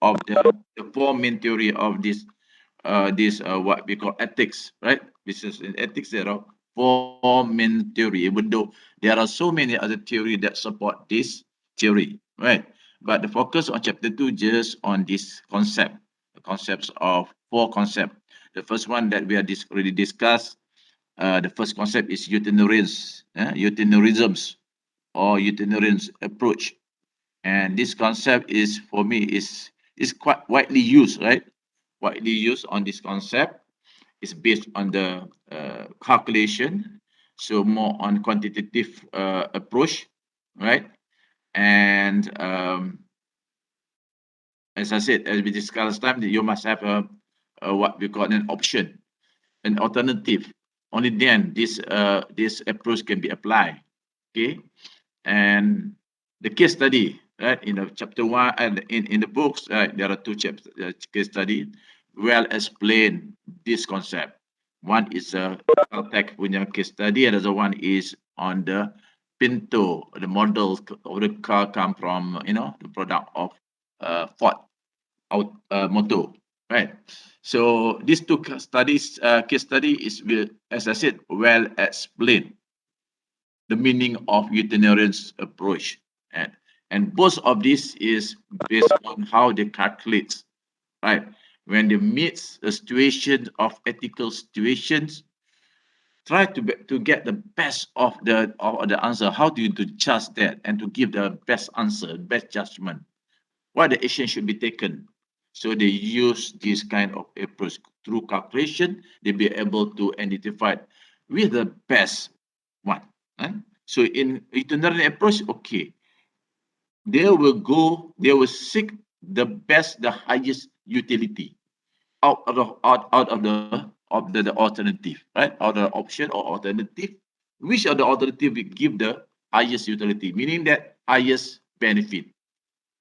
of the four main theory of this what we call ethics, right? Business and ethics. There are four main theory, even though there are so many other theory that support this theory, right? But the focus on chapter two just on this concept, the concepts of four concept. The first one that we are already discussed. The first concept is utilitarianisms or utilitarian approach, and this concept is for me is quite widely used, right? Widely used on this concept is based on the calculation, so more on quantitative approach, right? And as I said, as we discussed last time, that you must have a what we call an option, an alternative. Only then this approach can be applied. Okay, and the case study, right? In the chapter one and in the books, right, there are two chapters case study well explain this concept. One is a Caltech punya case study, and the other one is on the Pinto, the model of the car come from the product of Ford Motor, right? So these two studies, case study is as I said, well explained the meaning of utilitarian approach. And, and both of this is based on how they calculate, right? When they meet a situation of ethical situations, try to get the best of the answer. How do you to judge that and to give the best answer, best judgment? What the action should be taken? So they use this kind of approach through calculation. They be able to identify with the best one. eh? So in itinerary approach, okay, they will seek the best, the highest utility out of the alternative, right? Out of the option or alternative. Which of the alternative will give the highest utility, meaning that highest benefit,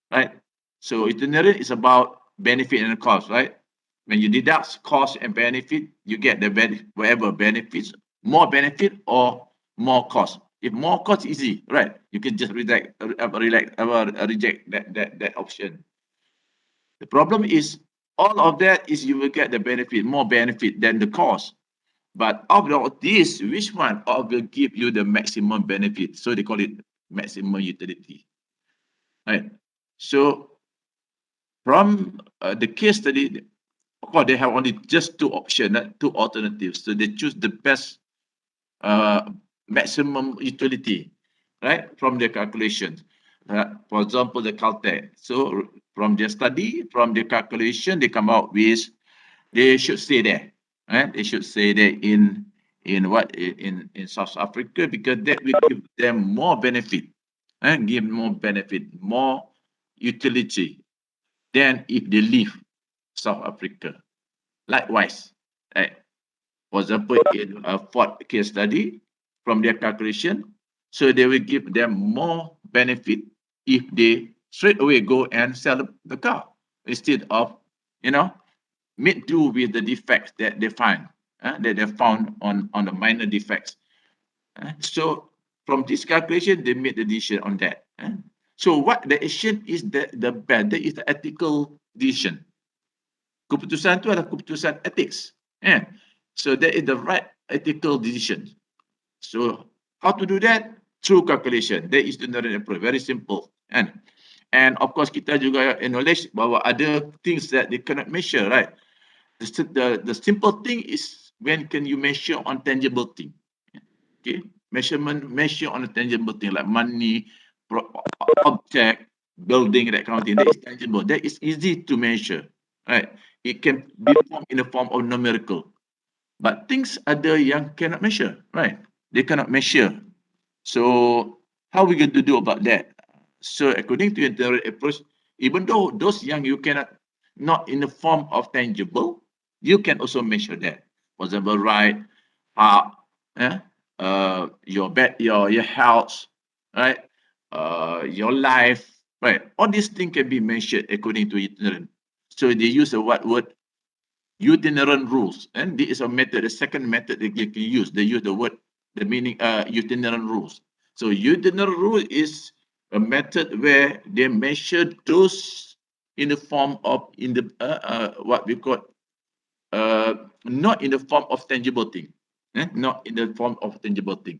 right? So itinerary is about benefit and cost, right? When you deduct cost and benefit, you get the whatever benefits, more benefit or more cost. If more cost, easy, right? You can just reject that option. The problem is all of that is you will get the benefit, more benefit than the cost. But out of this, which one will give you the maximum benefit? So they call it maximum utility, right? So from the case study, of course, they have only just two options, two alternatives. So they choose the best uh, maximum utility, right, from their calculations. For example, the Caltech. So from their study, from their calculation, they come out with they should stay there, right? They should stay there in South Africa because that will give them more benefit, and give more benefit, more utility than if they leave South Africa. Likewise, right? For example, in a Ford case study, from their calculation, so they will give them more benefit if they straight away go and sell the car instead of, you know, make do with the defects that they find, that they found on the minor defects. So from this calculation, they made the decision on that. So what the action is the bad, that is the ethical decision. Keputusan itu adalah keputusan ethics. So that is the right ethical decision. So how to do that? Through calculation. That is the narrow approach. Very simple. And of course kita juga acknowledge bahawa ada things that they cannot measure, right? The simple thing is when can you measure on tangible thing. Okay, measure on a tangible thing like money, object, building, that kind of thing. That is tangible. That is easy to measure, right? It can be formed in the form of numerical. But things other yang cannot measure, right? They cannot measure. So how we going to do about that? So according to the approach, even though those young you cannot not in the form of tangible, you can also measure that. For example, right, how eh, your health, right, your life, right. All these things can be measured according to itinerant. So they use the what word itinerant rules, and this is a method. The second method they can use. They use the word the meaning itinerant rules. So itinerant rule is a method where they measure those in the form of what we call not in the form of tangible thing, not in the form of tangible thing.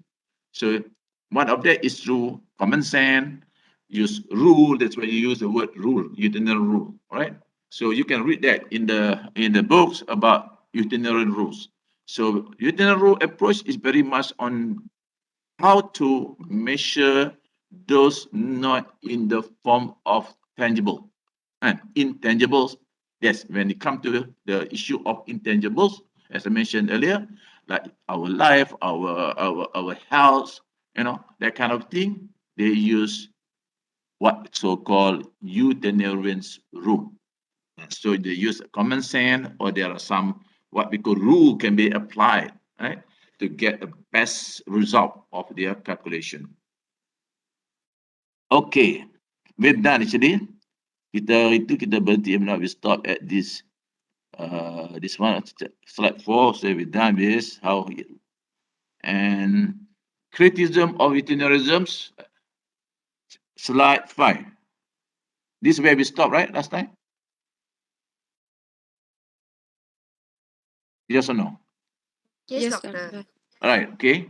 So one of that is through common sense, use rule. That's why you use the word rule, utilitarian rule, right? So you can read that in the books about utilitarian rules. So utilitarian rule approach is very much on how to measure those not in the form of tangible and intangibles. Yes, when it comes to the issue of intangibles, as I mentioned earlier, like our life, our health, that kind of thing, they use what so-called utilitarian's rule. So they use common sense, or there are some what we call rule can be applied, right, to get the best result of their calculation. Okay, we're done actually. Kita berhenti now. We stop at this one, slide 4. So we're done with this. And criticism of utilitarianisms, slide 5. This is where we stopped, right? Last time? Yes or no? Yes, doctor. All right, okay.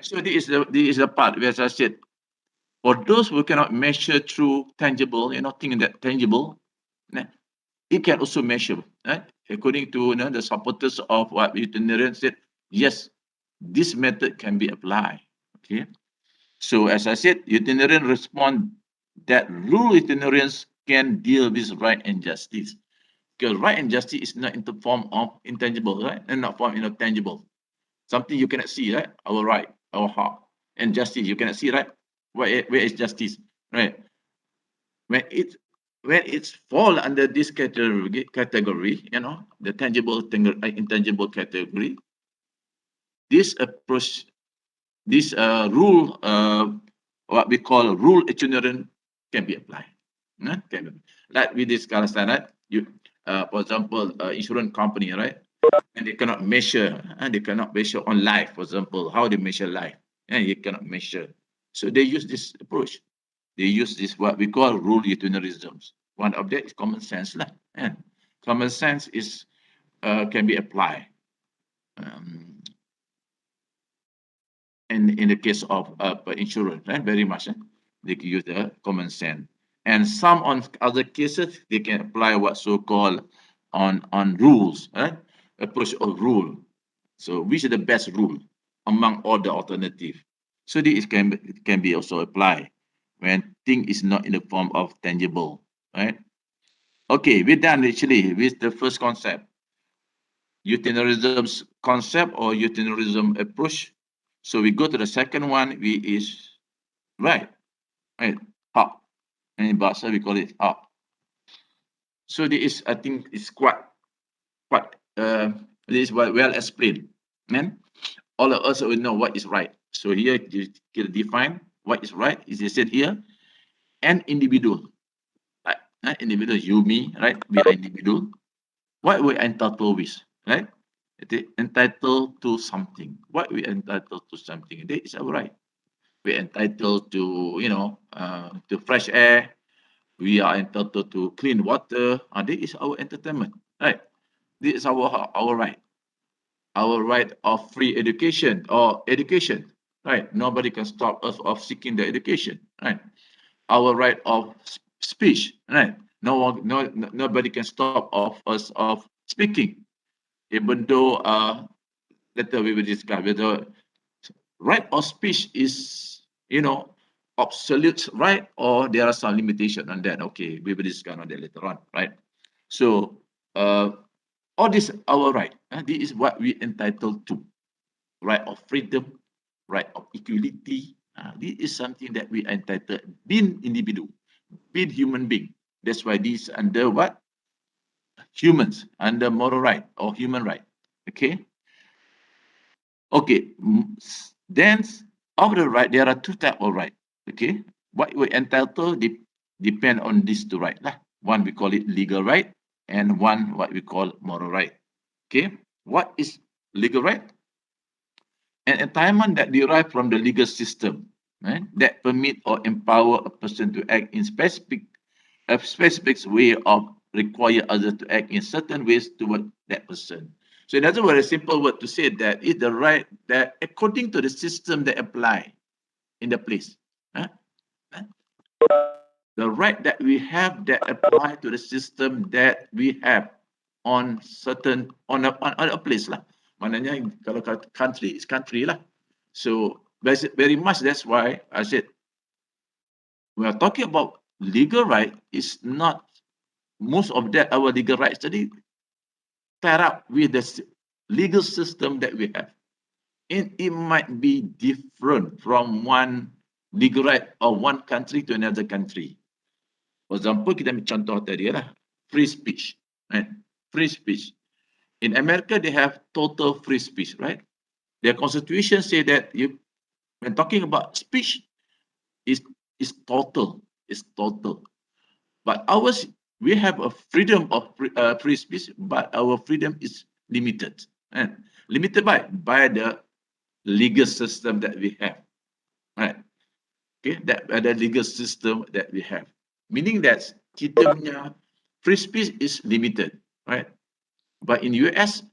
So this is the part where I said, for those who cannot measure through tangible, thinking that tangible, it can also measure, right? According to the supporters of what utilitarian said, yes, this method can be applied. Okay. So as I said, utilitarian respond that rule utilitarians can deal with right and justice. Because right and justice is not in the form of intangible, right? And not form tangible. Something you cannot see, right? Our right, our heart. And justice, you cannot see, right? Where is justice? Right. When it when it's fall under this category, the tangible intangible category, this approach, this rule, what we call rule ignorant, can be applied. Can be. Like we discussed that, right? For example, insurance company, right? And they cannot measure on life, for example, how they measure life, and you cannot measure. So they use this approach. They use this what we call rule utilitarianisms. One of that is common sense, lah. And common sense is can be applied. In the case of insurance, right? Very much, they can use the common sense. And some on other cases, they can apply what so-called on rules, right? Approach of rule. So which is the best rule among all the alternative? So this can be also applied when thing is not in the form of tangible, right? Okay, we're done actually with the first concept, utilitarianism's concept or utilitarianism approach. So we go to the second one, we is right, how. And in Bahasa we call it how. So this is, I think, is quite this is well explained. And all of us will know what is right. So here you can define what is right. Is it said here? An individual, right? Individual, you, me, right? We are individual. What we entitled with, right? Entitled to something. What we entitled to something. That is our right. We're entitled to fresh air. We are entitled to clean water. This is our entertainment, right? This is our right. Our right of free education or education, right? Nobody can stop us of seeking the education, right? Our right of speech, right? Nobody can stop of us of speaking, even though later we will discuss whether right of speech is absolute right, or there are some limitation on that. Okay, we will discuss on that later on, right? So all this our right. This is what we entitled to. Right of freedom, right of equality. This is something that we entitled, being individual, being human being. That's why this under what? Humans, under moral right or human right. Okay. Okay. Then of the right, there are two types of right. Okay. What we entitled depend on these two right. One we call it legal right, and one what we call moral right. Okay. What is legal right? An entitlement that derive from the legal system, right, that permit or empower a person to act in specific a specific way of require others to act in certain ways toward that person. So in other words, a simple word to say that is the right that according to the system that apply in the place. Huh? Huh? The right that we have that apply to the system that we have on certain on a place lah. Maknanya kalau country is country lah. So very much that's why I said we are talking about legal right is not most of that our legal rights tadi tied up with the legal system that we have. It might be different from one legal right of one country to another country. For example, kita ambil contoh tadi lah, free speech, right? Free speech. In America, they have total free speech, right? Their constitution say that when talking about speech, is total, is total. But ours, we have a freedom of free speech, but our freedom is limited, right? Limited by the legal system that we have, right? Okay, that the legal system that we have, meaning that kita punya free speech is limited, right? But in US,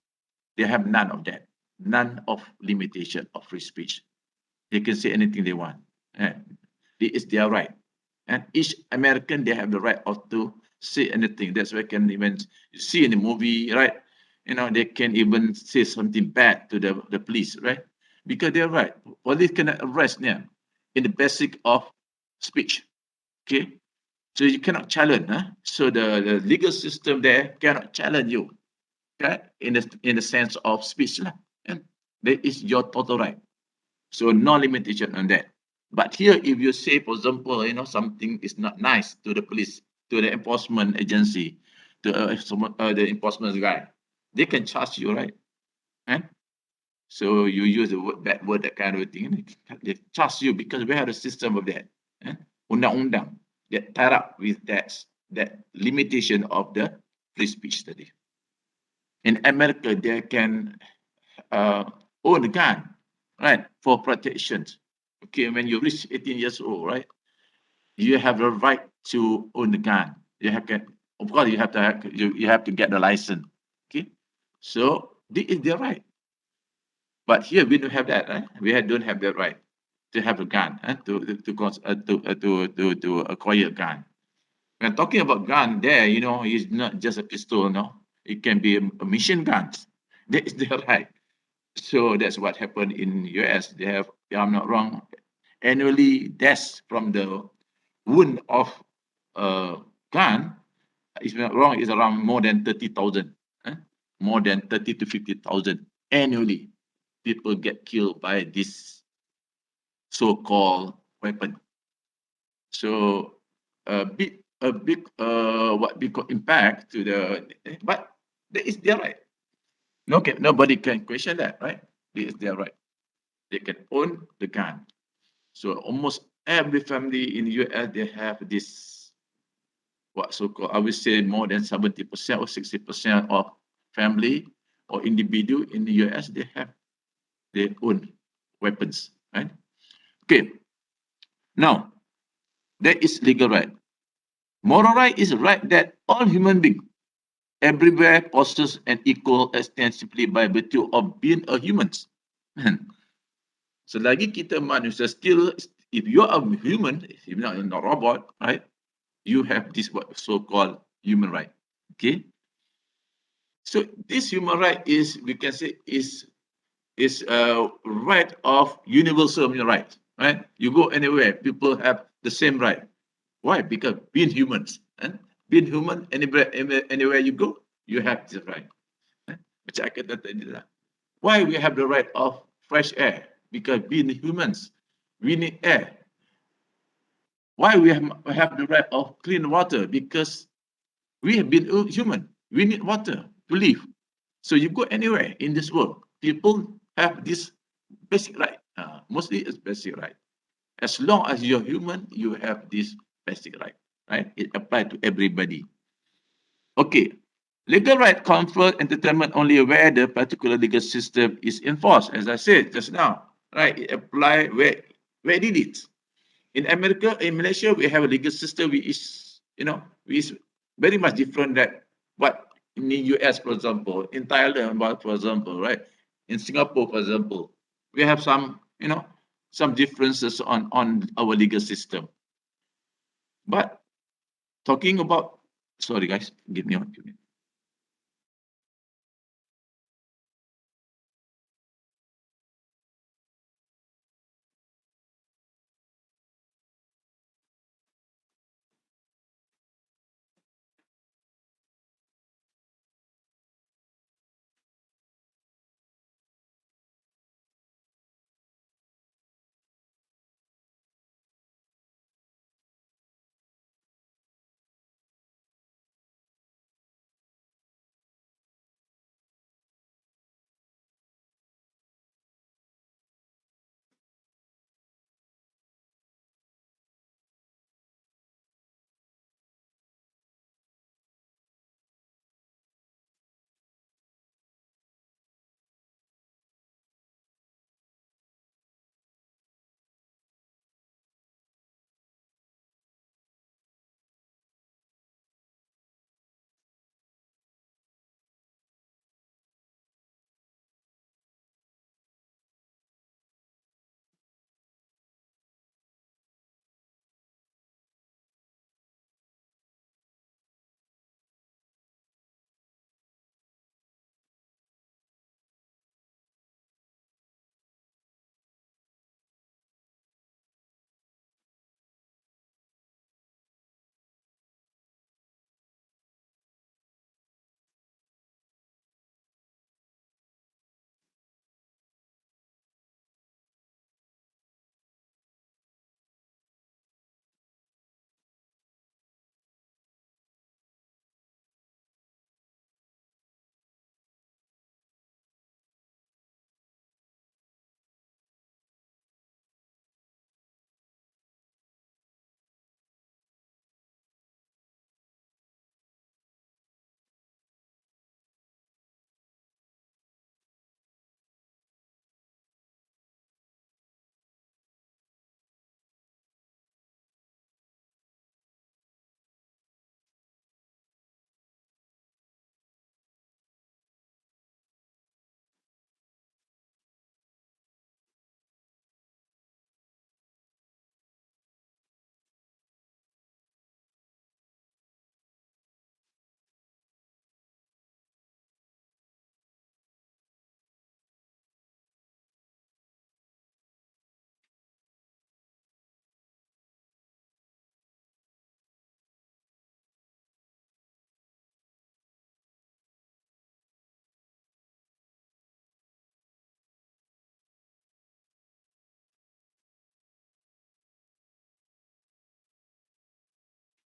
they have none of that, none of limitation of free speech. They can say anything they want, and it is their right. And each American, they have the right of to say anything. That's why can even see in the movie, right? You know, they can even say something bad to the police, right? Because they're right. Police cannot arrest them in the basic of speech. Okay. So you cannot challenge. Huh? So the legal system there cannot challenge you. Okay? In the sense of speech. And that is your total right. So no limitation on that. But here, if you say, for example, you know, something is not nice to the police, to the enforcement agency, to the enforcement guy, they can charge you, right? And so you use the word, bad word, that kind of thing. They charge you because we have a system of that. Undang-undang that tied up with that limitation of the free speech study. In America, they can own a gun, right, for protection. Okay, when you reach 18 years old, right, you have the right to own a gun. You have to, of course, you have to get the license. Okay, so this is their right. But here we don't have that, right? We don't have that right to have a gun, to acquire a gun. When talking about gun, there, you know, it's not just a pistol, no. It can be a machine gun. That is their right. So that's what happened in US. They have, if I'm not wrong, annually deaths from the wound of a gun. If I'm not wrong, is around more than 30,000. More than 30 to 50,000 annually. People get killed by this so-called weapon. So a big what we call impact to the, but that is their right. Okay, nobody can question that, right? It is their right. They can own the gun. So almost every family in the US, they have this, what so-called, I would say more than 70% or 60% of family or individual in the US, they have their own weapons, right? Okay. Now, that is legal right. Moral right is a right that all human beings everywhere possess an equal ostensibly by virtue of being a human. Selagi kita manusia, still, if you are a human, if you're not a robot, right, you have this what so-called human right. Okay. So this human right is, we can say, is a right of universal human right. Right? You go anywhere, people have the same right. Why? Because being humans, and being human, anywhere you go, you have this right. Macam I kata tadi lah. Why we have the right of fresh air? Because being humans, we need air. Why we have the right of clean water? Because we have been human. We need water to live. So you go anywhere in this world, people have this basic right. Mostly it's basic right. As long as you're human, you have this basic right. Right? It applies to everybody. Okay. Legal right confers entitlement only where the particular legal system is enforced. As I said just now, right? It applies where it is. In America, in Malaysia, we have a legal system which is is very much different that what in the US, for example, in Thailand, for example, right? In Singapore, for example, we have some differences on our legal system. But talking about, sorry guys, give me 1 minute.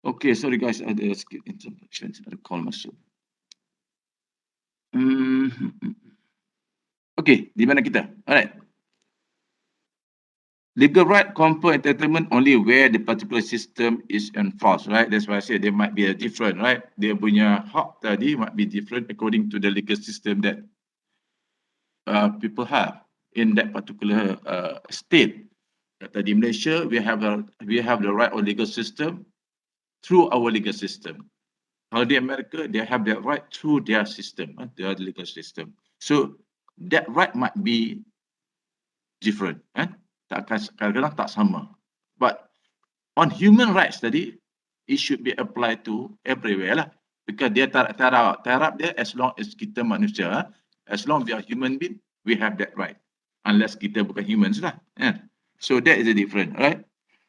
Okay, sorry guys, ada skip interruption, ada call masuk. Okay, di mana kita? Alright. Legal right confer entitlement only where the particular system is enforced, right? That's why I said there might be a different, right? Dia punya hak tadi might be different according to the legal system that people have in that particular state. Tadi Malaysia, we have the right of legal system through our legal system. Kalau di America, they have that right through their system, their legal system. So that right might be different, kadang-kadang tak sama. But on human rights tadi, it should be applied to everywhere lah. Because dia taraf dia as long as kita manusia, as long as we are human being, we have that right. Unless kita bukan humans lah. So that is the difference, right?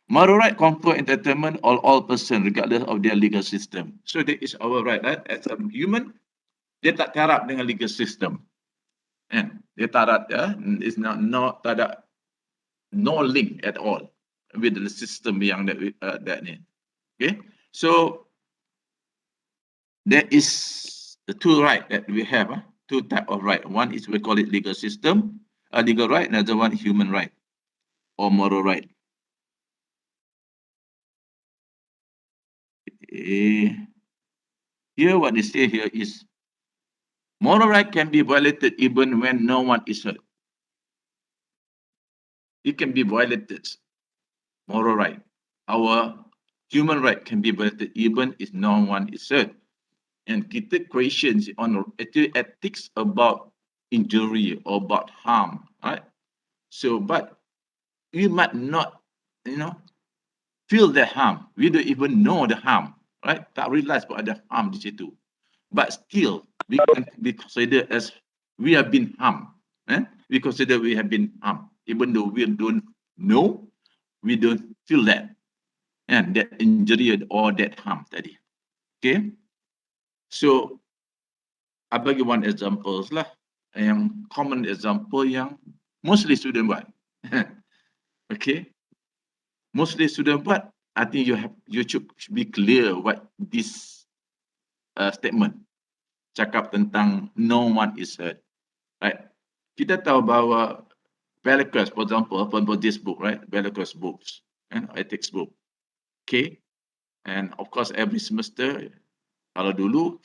Moral right confer entitlement on all person regardless of their legal system. So that is our right, right? As a human, dia tak taraf dengan legal system. Dia taraf, is not tak ada no link at all with the system yang that ni. Okay, so there is the two right that we have, two type of right. One is we call it legal system, legal right, another one human right or moral right. Here what they say here is moral right can be violated even when no one is hurt. It can be violated, moral right. Our human right can be violated even if no one is hurt. And kita questions on ethics about injury or about harm, right? So, but we might not, you know, feel the harm. We don't even know the harm, right? Tak realize what ada harm di situ. But still, we can be considered as we have been harmed. We consider we have been harmed, even though we don't know, we don't feel that, and that injury or that harm tadi. Okay, so I bagi one examples lah, yang common example yang mostly student buat. Okay, mostly student buat. I think you should be clear what this statement cakap tentang no one is hurt, right? Kita tahu bahawa Velicus, for example, for this book, right? Velicus books and ethics book. Okay, and of course every semester, kalau dulu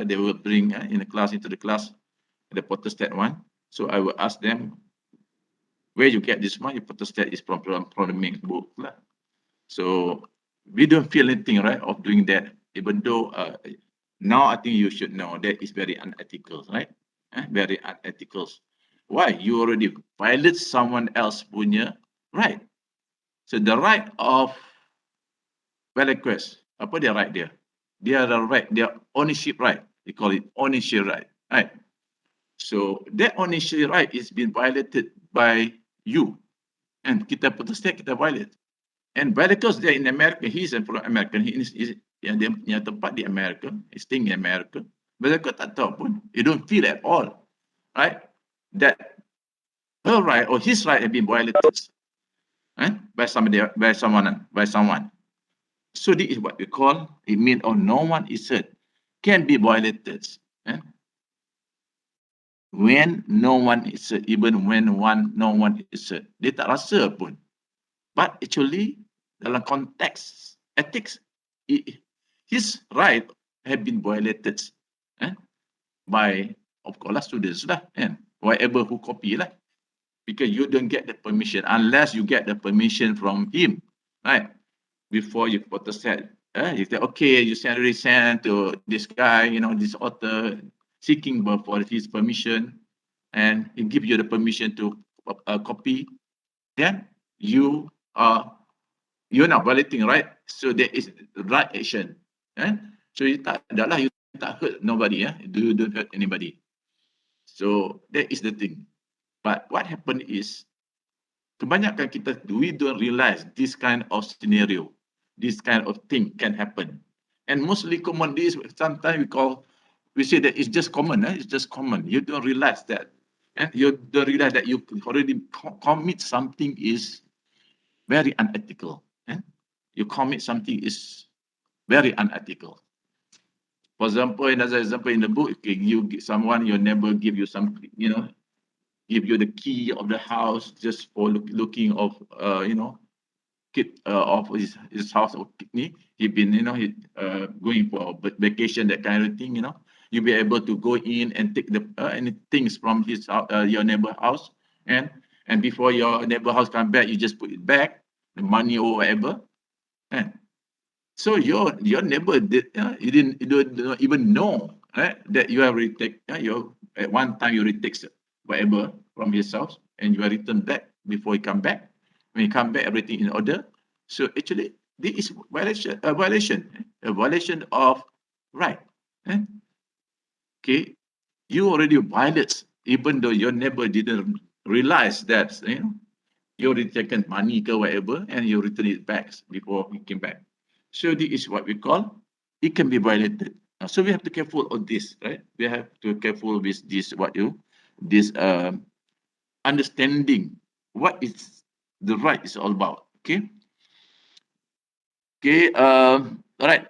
they will bring in the class into the class the photostat one. So I will ask them, where you get this one? Your photostat is from the main book lah. So we don't feel anything, right, of doing that, even though now I think you should know that is very unethical, right? Very unethical. Why? You already violate someone else punya right. So the right of Velicus, apa dia right dia? Dia ada right, dia ownership right. They call it ownership right, right? So that ownership right is being violated by you, and kita protest, kita violate. And Velicus there in America, he's from American, he is yang dia punya tempat di America, he's staying in America. Velicus tak tahu pun, he don't feel at all, right? That her right or his right have been violated, by somebody, by someone. So this is what we call, it means or no one is hurt, can be violated. When no one is hurt, even when no one is hurt. Dia tak rasa pun. But actually, dalam konteks ethics, his right have been violated by, of course, students lah, whatever who copy lah. Because you don't get the permission unless you get the permission from him, right? Before you photostat. You say, okay, you already sent to this guy, this author, seeking for his permission, and he give you the permission to copy, then you're not violating, right? So there is the right action. So you tak hurt nobody, you don't hurt anybody. So that is the thing. But what happened is, kebanyakan kita, we don't realize this kind of scenario, this kind of thing can happen. And mostly common this, sometimes we say that it's just common, it's just common. You don't realize that. And you don't realize that you already commit something is very unethical. You commit something is very unethical. For example, another example in the book, okay, you give someone, your neighbor give you some, give you the key of the house just for looking of, of his house or kidney. He been, going for a vacation, that kind of thing, You'll be able to go in and take the any things from his your neighbor house, and before your neighbor house come back, you just put it back, the money or whatever, and so your neighbor did, you don't even know, right, that you have retake, at one time you retake whatever from his house, and you are returned back before you come back. When you come back, everything in order. So actually, this is a violation of right. Okay, you already violated, even though your neighbor didn't realize that, you already taken money or whatever, and you return it back before you came back. So this is what we call, it can be violated. So we have to be careful of this, right? We have to be careful with this, understanding what is the right is all about. Okay. Okay. All right.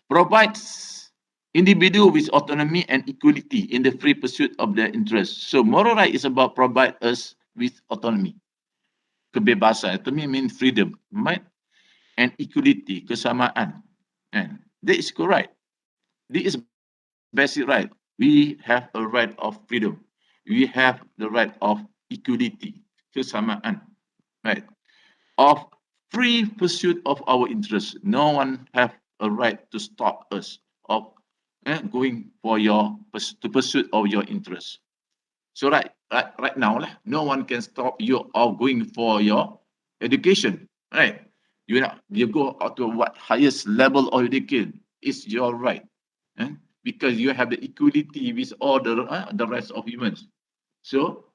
Provides individual with autonomy and equality in the free pursuit of their interests. So moral right is about provide us with autonomy. Kebebasan. Autonomy means freedom, right? And equality, kesamaan. And that is correct. This is basic right. We have a right of freedom. We have the right of equality, kesamaan, right? Of free pursuit of our interests. No one have a right to stop us of going for to pursuit of your interests. So right now, no one can stop you of going for your education, right? You go out to what highest level of education is your right, eh? Because you have the equality with all the rest of humans. So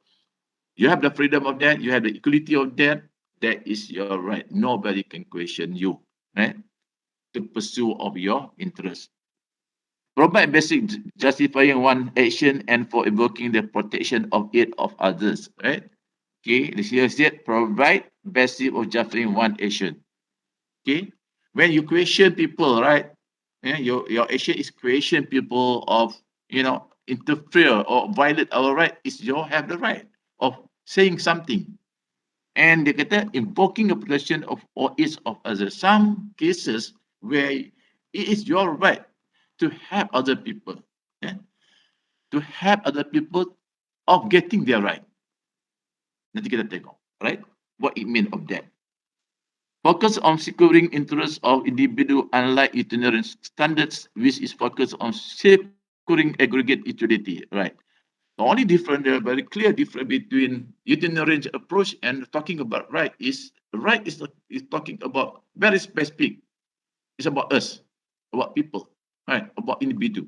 you have the freedom of that, you have the equality of that. That is your right. Nobody can question you, right? To pursue of your interest. Provide basic justifying one action and for invoking the protection of it of others, right? Okay, this here said provide basic of justifying one action. Okay, when you question people, right? Your action is question people of interfere or violate our right. Is you have the right of saying something, and dia kata invoking a protection of or is of others. Some cases where it is your right to help other people, yeah? To help other people of getting their right. Nanti kita tengok, right? What it mean of that. Focus on securing interests of individual unlike itinerant standards, which is focused on securing aggregate utility, right? The only difference, there very clear difference between itinerant approach and talking about right is talking about very specific. It's about us, about people, right? About individual.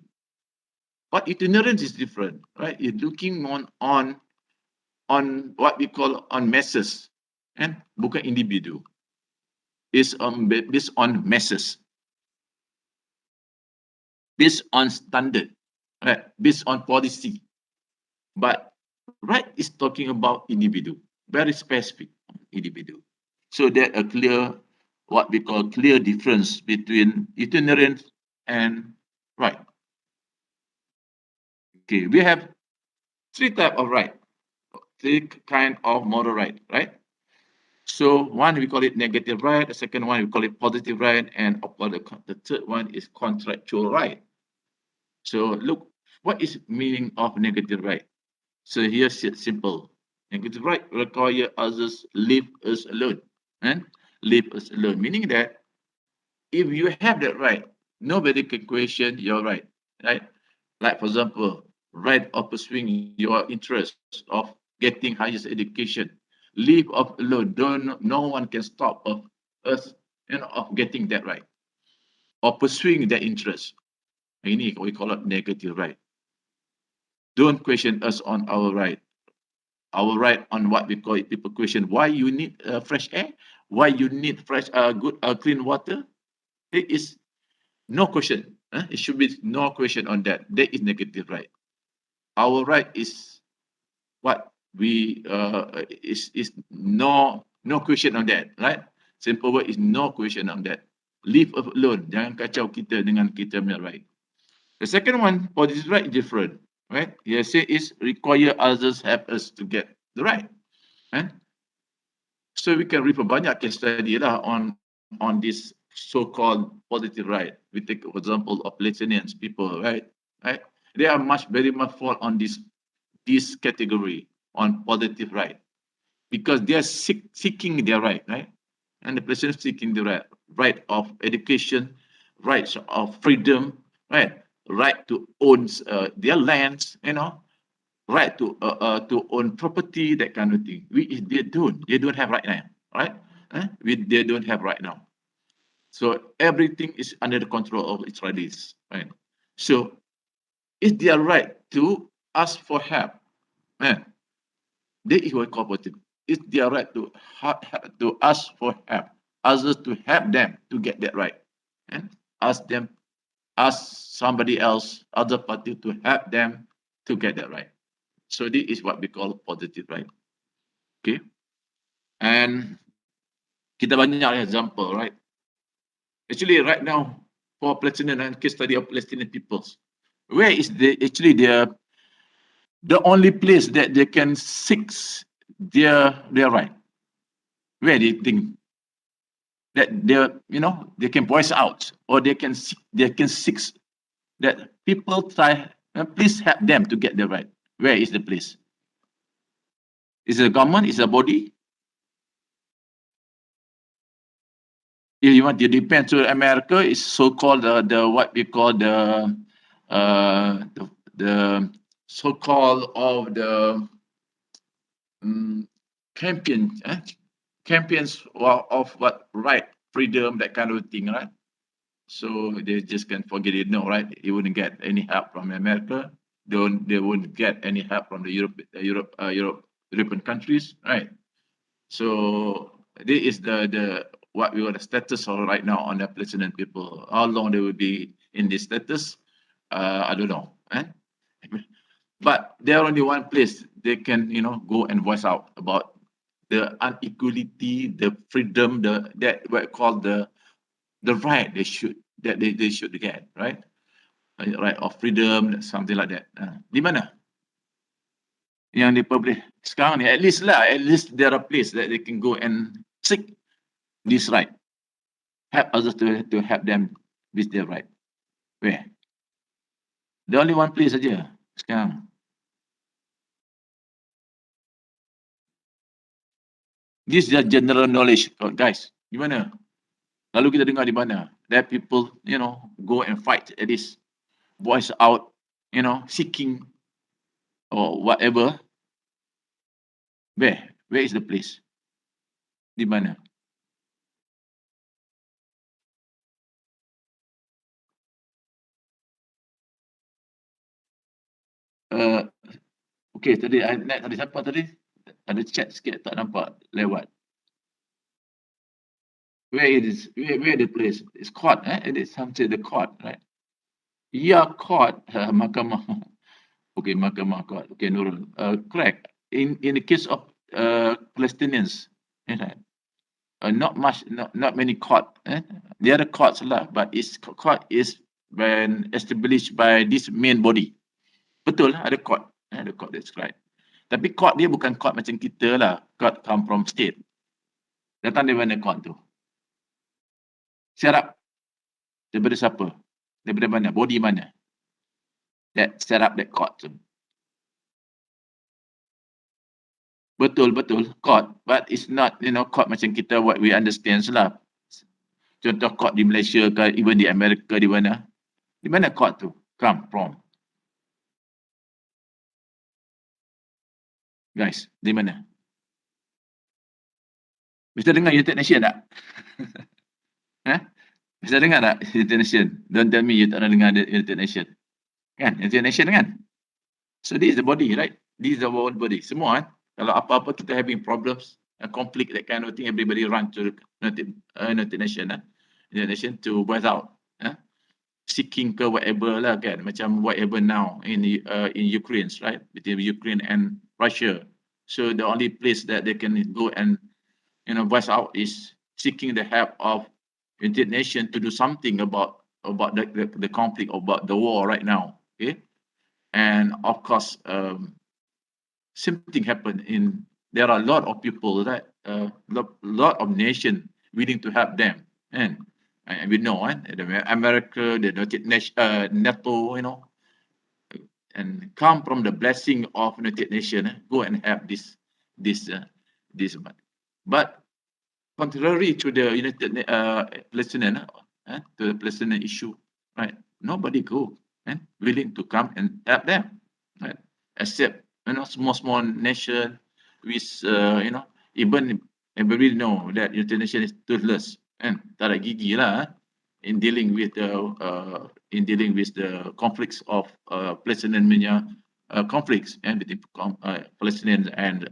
But itinerance is different, right? It's looking on what we call on masses, and bukan individu. Is based on masses, based on standard, right? Based on policy. But right is talking about individu, very specific individu. So that a clear, what we call clear difference between itinerant and right. Okay, we have three type of right, three kind of moral right, right? So one we call it negative right, the second one we call it positive right, and the third one is contractual right. So look, what is meaning of negative right? So here's it simple. Negative right require others leave us alone. And leave us alone. Meaning that if you have that right, nobody can question your right. Right? Like for example, right of pursuing your interest of getting highest education. Leave us alone. Don't no one can stop of us, of getting that right. Or pursuing that interest. Ini we call it negative right. Don't question us on our right. Our right on what we call it. People question why you need fresh air, why you need fresh, good, clean water. It is no question. It should be no question on that. That is negative right. Our right is what we is no question on that, right? Simple word is no question on that. Leave us alone. Jangan kacau kita dengan kita punya right. The second one, for this right, different, right? Yes, it is require others help us to get the right. Eh? So we can refer banyak case study lah on this so-called positive right. We take for example of Lithuanians people, right? Right? They are very much fall on this category on positive right because they are seeking their right? And the person seeking the right of education, rights of freedom, right? Right to own their lands, right to own property, that kind of thing. They don't have right now, right? They don't have right now. So everything is under the control of Israelis, right? So it's their right to ask for help. They equal cooperative. It's their right to ask for help, others to help them to get that right, and ask somebody else, other party to help them to get that right. So this is what we call positive right. Okay, and kita banyak example, right? Actually, right now for Palestinian and case study of Palestinian peoples, where is the only place that they can seek their right? Where do you think that they can voice out or they can seek that people try, please help them to get the right? Where is the place? Is it the government? Is it a body? if you want to depend to America, it's so-called the what we call the so-called of the um, champion champions of what right freedom that kind of thing, right? So they just can forget it. No, right? You wouldn't get any help from America. They wouldn't get any help from the European countries, right? So this is the what we got the status of right now on the Palestinian people. How long they will be in this status, I don't know. But there only one place they can, go and voice out about the inequality, the freedom, the that what called the right they should get, right? Right of freedom, something like that. Di mana yang dia boleh sekarang ni? At least there are place that they can go and seek this right, help others to help them with their right. Where? The only one place saja sekarang. This is the general knowledge, guys. Di mana? Lalu kita dengar di mana? That people, go and fight at this, voice out, seeking or whatever. Where? Where is the place? Di mana? Uh, okay, tadi tadi siapa tadi? Ada chat sikit tak nampak lewat. Where it is? Where the place? It's court, It is something the court, right? Yeah, court, mahkamah. Okay, mahkamah court. Okay, Nurul. Correct. In the case of Palestinians, right? Not much, not many court. The other courts lah, but court is when established by this main body. Betul lah, ada court. Ada court, that's right. Tapi court dia bukan court macam kita lah. Court come from state. Datang dari mana court tu? Set up. Daripada siapa? Daripada mana? Body mana? That set up that court tu. Betul, court. But it's not, court macam kita what we understand lah. Contoh court di Malaysia ke, even di Amerika, di mana? Di mana court tu come from? Guys, di mana? Bisa dengar United Nation tak? Bisa dengar tak United Nation? Don't tell me you tak pernah dengar United Nation. Kan? United Nation kan? So this is the body, right? This is the world body. Semua kalau apa-apa kita having problems, conflict, that kind of thing, everybody run to United Nation, United Nation to voice out, seeking ke whatever lah kan, macam whatever now in Ukraine, right? Between Ukraine and Russia. So the only place that they can go and voice out is seeking the help of United Nations to do something about the conflict, about the war right now. Okay, and of course, same thing happened in. There are a lot of people that lot of nations willing to help them, and we know, America, the NATO, and come from the blessing of United Nations, go and help this. But contrary to the United Palestinian, to the Palestinian issue, right? Nobody go and willing to come and help them, right? Except small nation with even everybody know that United Nation is toothless and tak ada gigi lah in dealing with the conflicts of Palestinian conflicts and between Palestinians and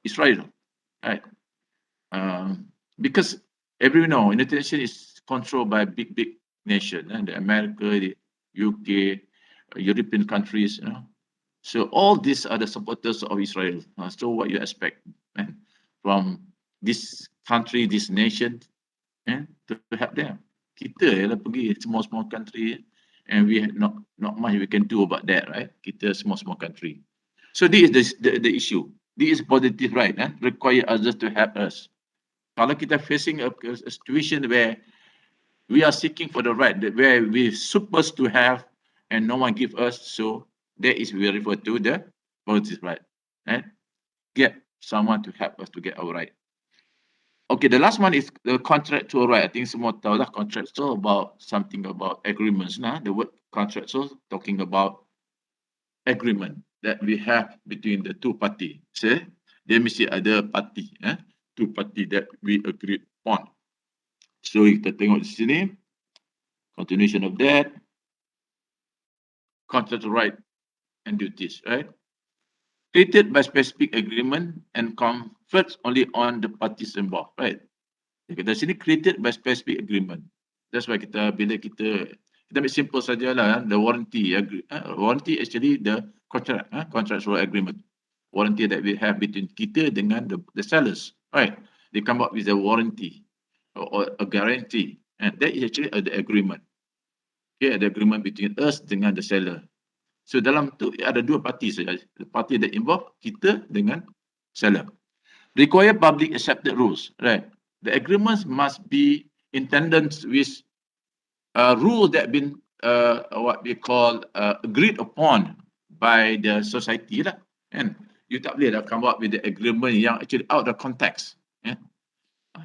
Israel, right? Because everyone know United Nations is controlled by big nation, and the America, the UK, European countries, So all these are the supporters of Israel. So what you expect from this country, this nation, to help them? Kita lah pergi small country, and we have not much we can do about that, right? Kita small country. So this is the issue. This is positive, right? Require others to help us. Kalau kita facing a situation where we are seeking for the right, where we're supposed to have and no one give us, so that is we refer to the positive right, and get someone to help us to get our right. Okay, the last one is the contractual right. I think semua tahu lah contractual about something about agreements. Nah, the word contractual talking about agreement that we have between the two party. Say, there mesti ada party, two party that we agreed upon. So kita tengok di sini, continuation of that, contractual right and duties, right? Created by specific agreement and confers only on the parties involved, right? Kita sini created by specific agreement. That's why bila kita make simple sajalah, the warranty warranty actually the contract, contractual agreement. Warranty that we have between kita dengan the sellers, right? They come up with a warranty or a guarantee, and that is actually the agreement. Okay, the agreement between us dengan the seller. So dalam tu ada dua parti saja. The party that involved kita dengan seller. Require public accepted rules, right? The agreements must be in tandem with rules that been what we call agreed upon by the society lah. And you tak boleh come up with the agreement yang actually out of context. Yeah?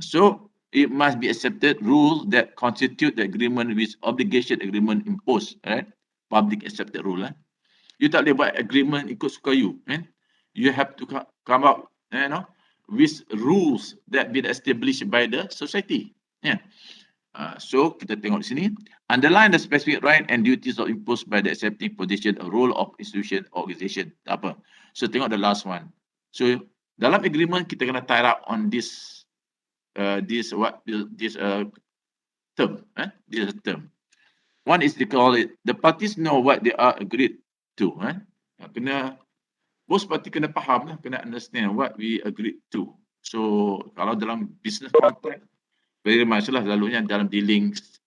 So it must be accepted rules that constitute the agreement with obligation agreement imposed, right? Public accepted rule. You tak boleh buat agreement ikut suka you. You have to come up, with rules that been established by the society. Yeah. So kita tengok di sini, underline the specific right and duties of imposed by the accepting position, a role of institution, organization. Tak apa. So tengok the last one. So dalam agreement kita kena tie up on this term. This is a term. One is they call it the parties know what they are agreed to. Kena both party kena faham lah, kena understand what we agreed to. So kalau dalam business contract, very much lah selalunya dalam dealings,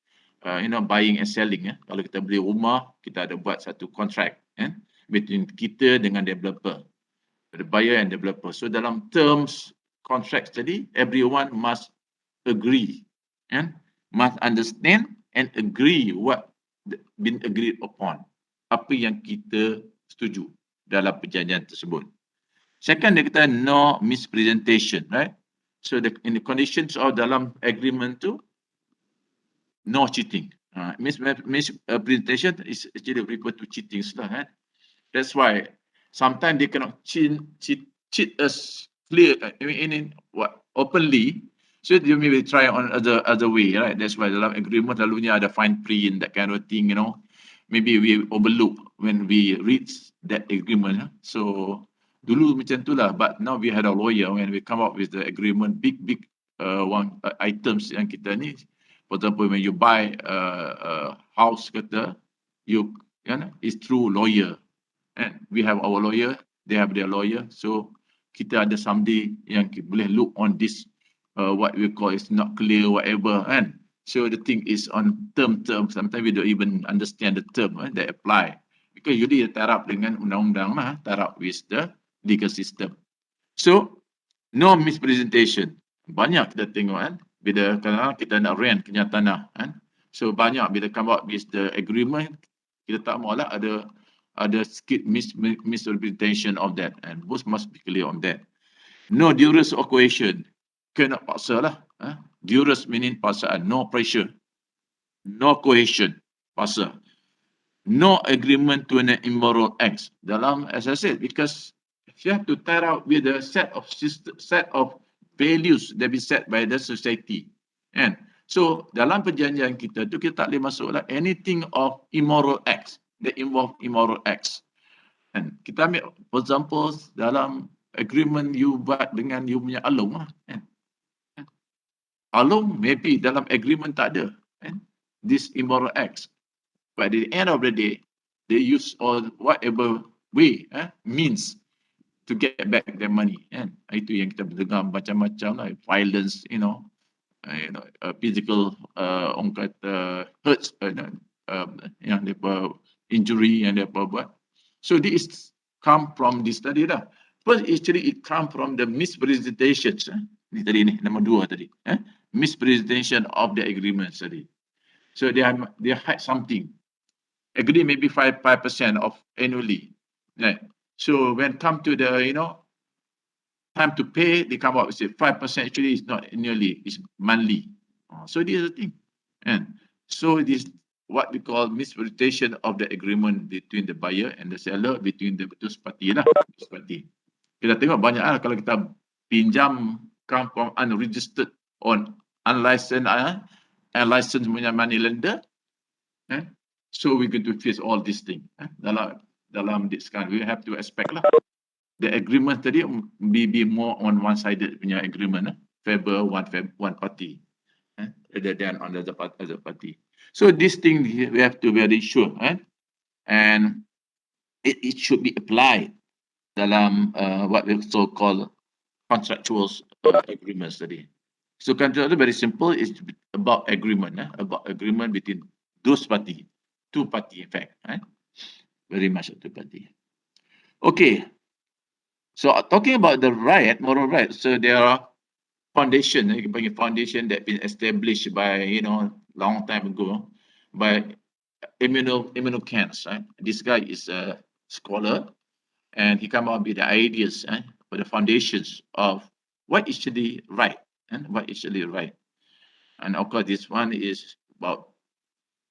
buying and selling. Kalau kita beli rumah, kita ada buat satu contract between kita dengan developer, the buyer and developer. So dalam terms contracts tadi, everyone must agree, must understand and agree what been agreed upon. Apa yang kita setuju dalam perjanjian tersebut. Second, dia kata no mispresentation, right? So in the conditions of dalam agreement tu, no cheating. Mispresentation is actually referred to cheating lah. That's why sometimes they cannot cheat us clear, openly. So you maybe try on other way, right? That's why dalam agreement lalunya ada fine print, that kind of thing, Maybe we overlook when we read that agreement. So dulu macam tu lah, but now we had a lawyer when we come up with the agreement, big items yang kita ni. For example, when you buy a house, kata it's through lawyer, and we have our lawyer, they have their lawyer. So kita ada somebody yang boleh look on this, what we call is not clear, whatever, kan? So the thing is on term. Sometimes we don't even understand the term that apply, because usually tie up dengan undang-undang lah, tie up with the legal system. So no mispresentation. Banyak kita tengok bila kita nak rent kenyang tanah, so banyak bila come out with the agreement, kita tak maulah ada sikit misrepresentation of that, and both must be clear on that. No duress or coercion. Kena paksa lah. Duress meaning paksaan, no pressure. No coercion, paksa. No agreement to an immoral acts. Dalam, as I said, because you have to tie out with a set of values that be set by the society. And so dalam perjanjian kita tu, kita tak boleh masuk lah anything of immoral acts that involve immoral acts. And kita ambil, for example, dalam agreement you buat dengan you punya alung lah. Alung maybe dalam agreement tak ada this immoral acts. But at the end of the day, they use all whatever way, means to get back their money. Itu yang kita dengar macam-macam lah, violence, physical, orang kata hurts, yang mereka injury yang mereka buat. So this come from this study lah. First, actually it come from the misrepresentations. Ni tadi ni, nombor 2 tadi. Mispresentation of the agreement tadi. So they hide something. Agree maybe 5% of annually. Right? So when come to the, time to pay, they come up with say 5%, actually it's not annually, it's monthly. So this is the thing. And so this what we call misinterpretation of the agreement between the buyer and the seller, between the two party lah. Party. Kita tengok banyak kalau kita pinjam come from unregistered on unlicensed unlicensed punya money lender, so we're going to face all these things. Dalam this kind, we have to expect lah. The agreement tadi be more on one-sided punya agreement, favor one party, rather than on the other party. So this thing we have to very sure, and it should be applied dalam what we so call contractual agreements tadi. So contract very simple, it's about agreement, about agreement between those party, two party in fact, very much two party. Okay. So talking about the right, moral right, so there are foundation, foundation that been established by, long time ago by Immanuel Kant. This guy is a scholar, and he come up with the ideas for the foundations of what is actually right and what is actually right. And of course, this one is about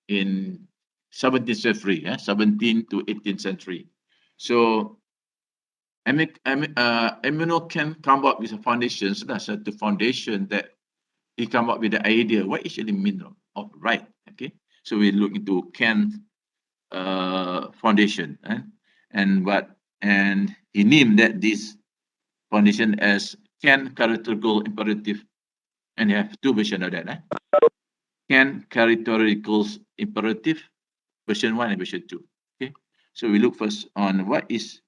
in 17th century, 17th to 18th century. So Immanuel Kant come up with a foundation, so that's the foundation that he come up with the idea what actually mean of right. Okay, so we look into Kant foundation, and he named that this foundation as Kant categorical imperative, and you have two versions of that. Kant categorical imperative, version 1 and version 2. Okay, so we look first on what is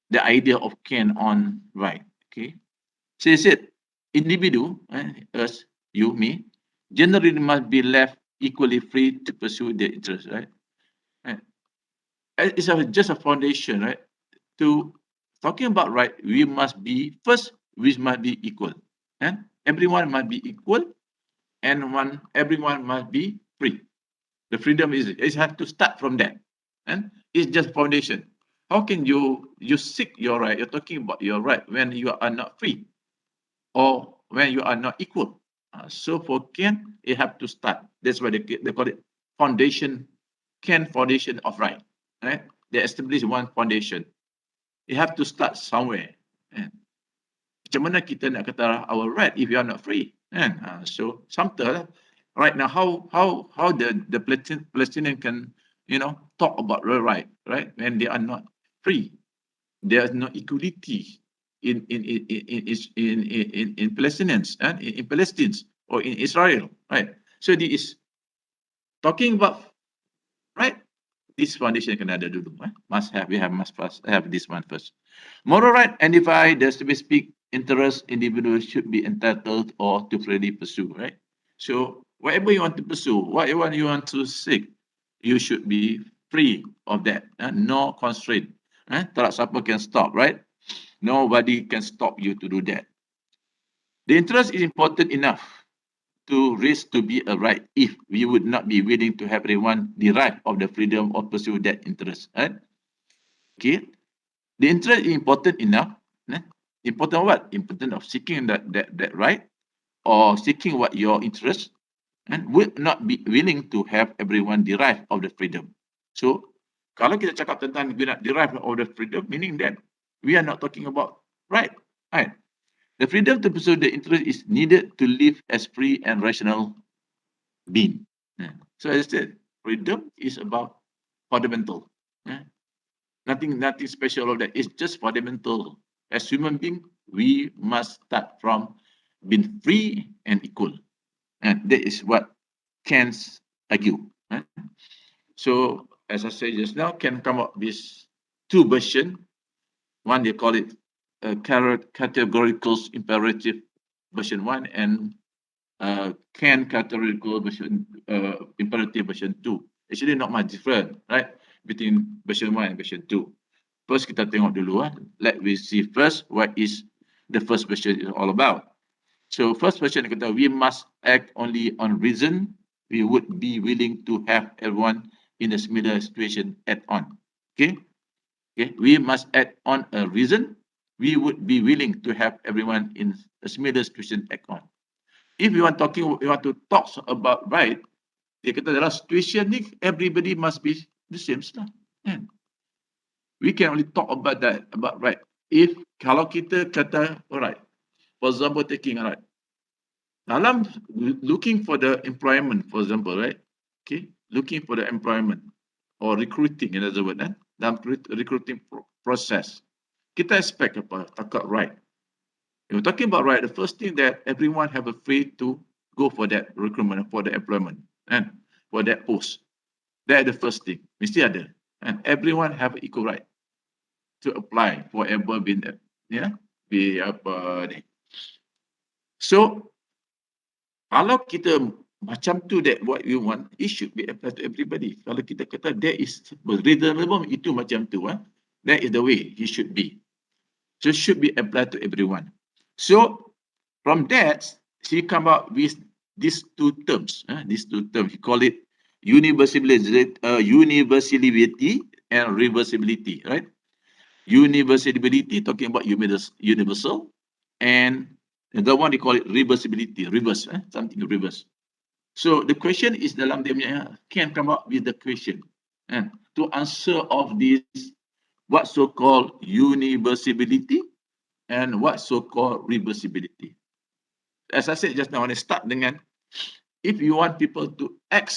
the idea of Kant on right. Okay, so he said individual, us, you, me, generally must be left equally free to pursue their interests, right? It's just a foundation, right? To talking about right, we must be first, we must be equal, and everyone must be equal, and everyone must be free. The freedom is it has to start from that, and it's just foundation. How can you seek your right? You're talking about your right when you are not free, or when you are not equal. So for Kant, it have to start. That's why they call it foundation, Kant foundation of right. Right? They establish one foundation. You have to start somewhere. Macam mana kita nak kata our right if you are not free? So sometimes right now how the Palestinian can talk about their right when they are not free. There is no equality in Palestinians and in Palestinians or in Israel, right? So this is talking about right. This foundation can ada dulu, must have this one first. Moral right, and if the specific interest individual should be entitled or to freely pursue, right? So whatever you want to pursue, whatever you want to seek, you should be free of that. No constraint. Tak siapa can stop, right? Nobody can stop you to do that. The interest is important enough to risk to be a right if we would not be willing to have everyone derive of the freedom or pursue that interest. Right? Okay. The interest is important enough. Important what? Important of seeking that right or seeking what your interest and would not be willing to have everyone derive of the freedom. So kalau kita cakap tentang we not derive of the freedom, meaning that we are not talking about right. Right. The freedom to pursue the interest is needed to live as free and rational being. So as I said, freedom is about fundamental. Nothing special of that. It's just fundamental. As human being, we must start from being free and equal. And that is what Kant argue. So as I said just now, Kant come up with two versions. One they call it categorical imperative version 1 and Kant categorical version imperative version 2. Actually not much different, right? Between version 1 and version 2. First kita tengok dulu. Let we see first what is the first version is all about. So first version kata we must act only on reason. We would be willing to have everyone in a similar situation add on. Okay. We must act on a reason. we would be willing to have everyone in a similar situation act on. If you want to talk about right, dia kata dalam situation ni everybody must be the same lah. Kan? We can only talk about that, about right. If kalau kita kata alright, for example taking alright, dalam looking for the employment, for example, right? Okay, looking for the employment or recruiting, in other words, dalam recruiting process, kita expect apa? Takat right. If we're talking about right, the first thing that everyone have a free to go for that recruitment, for the employment, and for that post. That is the first thing. Mesti ada. And everyone have equal right to apply for whatever been there. Yeah, be apa ni. So kalau kita macam tu that what you want, it should be applied to everybody. Kalau kita kata there is reasonable, itu macam tu, that is the way it should be. So it should be applied to everyone. So from that, he come up with these two terms. These two terms, he call it universality and reversibility, right? Universality, talking about universal, and the one they call it reversibility, reverse, something reverse. So the question is dalam dia punya, can come up with the question to answer of this, what so-called universality and what so-called reversibility. As I said just now, when I start dengan, if you want people to act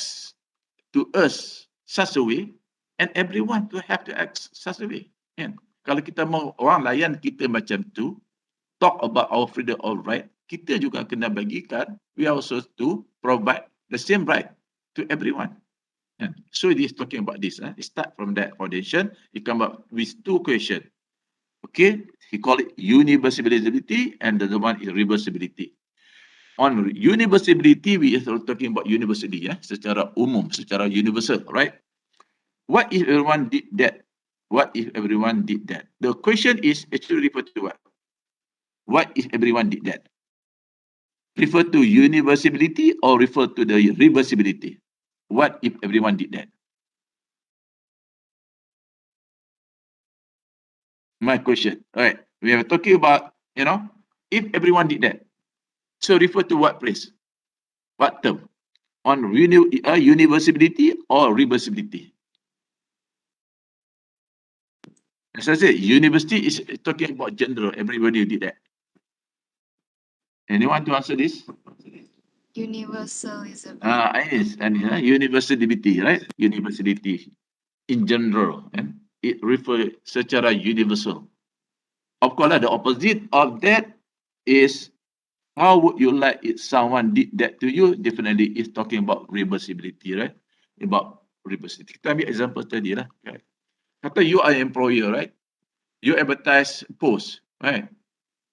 to us such a way, and everyone to have to act such a way. Kalau kita mau orang layan kita macam tu, talk about our freedom of right, kita juga kena bagikan, we also to provide the same right to everyone. So it is talking about this. It start from that foundation, it come up with two questions. Okay, he call it universality and the other one is reversibility. On universality, we are talking about universally, secara umum, secara universal, right? What if everyone did that? What if everyone did that? The question is actually refer to what? What if everyone did that? Refer to universality or refer to the reversibility? What if everyone did that? My question. All right. We are talking about, if everyone did that. So refer to what place? What term? On universality or reversibility? As I said, university is talking about general. Everybody did that. Anyone to answer this? Universalism. Yes, and universality, right? Universality in general, and it refers secara universal. Of course, the opposite of that is how would you like if someone did that to you? Definitely, it's talking about reversibility, right? About reversibility. Kita ambil example tadi lah. Right? Kata you are an employer, right? You advertise post, right?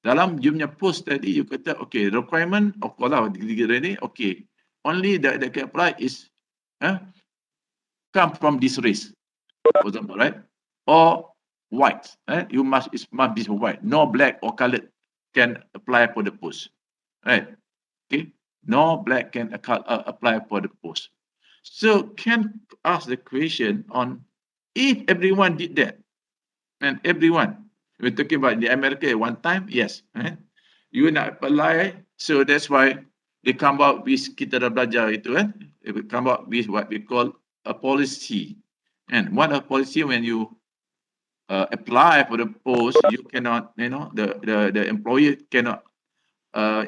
Dalam you punya post tadi, you kata, okay, requirement of course lah, ni, okay, only that can apply is come from this race, for example, right? Or white, right? You must be white. No black or colored can apply for the post, right? Okay, no black can apply for the post. So can ask the question on if everyone did that, and everyone, we're talking about the America at one time, yes, you nak apply, so that's why they come out with, kita dah belajar itu, they will come out with what we call a policy. And what a policy, when you apply for the post, you cannot, the employer cannot,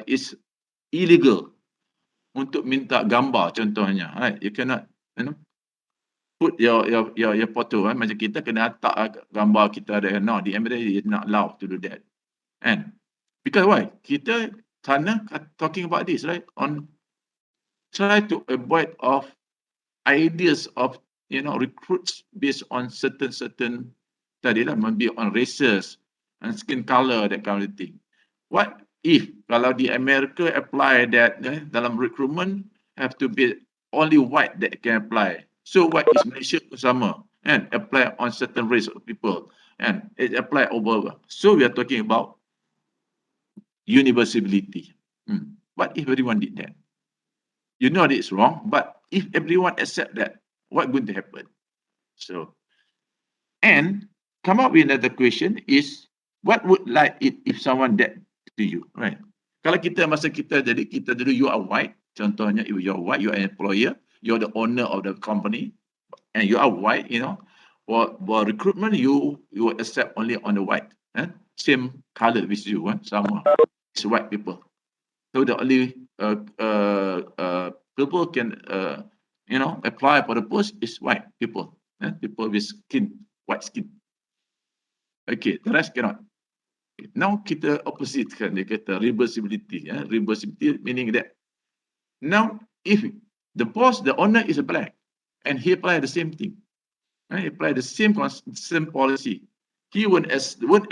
it's illegal untuk minta gambar contohnya, right? You cannot, put your photo, macam kita kena letak gambar kita ada. No, the America is not allowed to do that. And because why? Kita sana talking about this, right? On try to avoid of ideas of recruits based on certain tadi lah, maybe on races and skin color, that kind of thing. What if kalau di America apply that dalam recruitment have to be only white that can apply? So what is Malaysia sama and apply on certain race of people and it apply over. So we are talking about universality. What if everyone did that? You know that it's wrong, but if everyone accept that, what going to happen? So, and come up with another question is, What would like it if someone that to you, right? Kalau kita masa kita jadi kita dulu you are white, contohnya if you are white, you are an employer, you are the owner of the company, and you are white, for recruitment you will accept only on the white, same color with you, sama, it's white people. So the only people can apply for the post is white people, people with white skin. Okay, the rest cannot. Now kita opposite kan, dia kata reversibility. Reversibility meaning that now if the boss, the owner is a black and he apply the same thing, he apply the same policy, he won't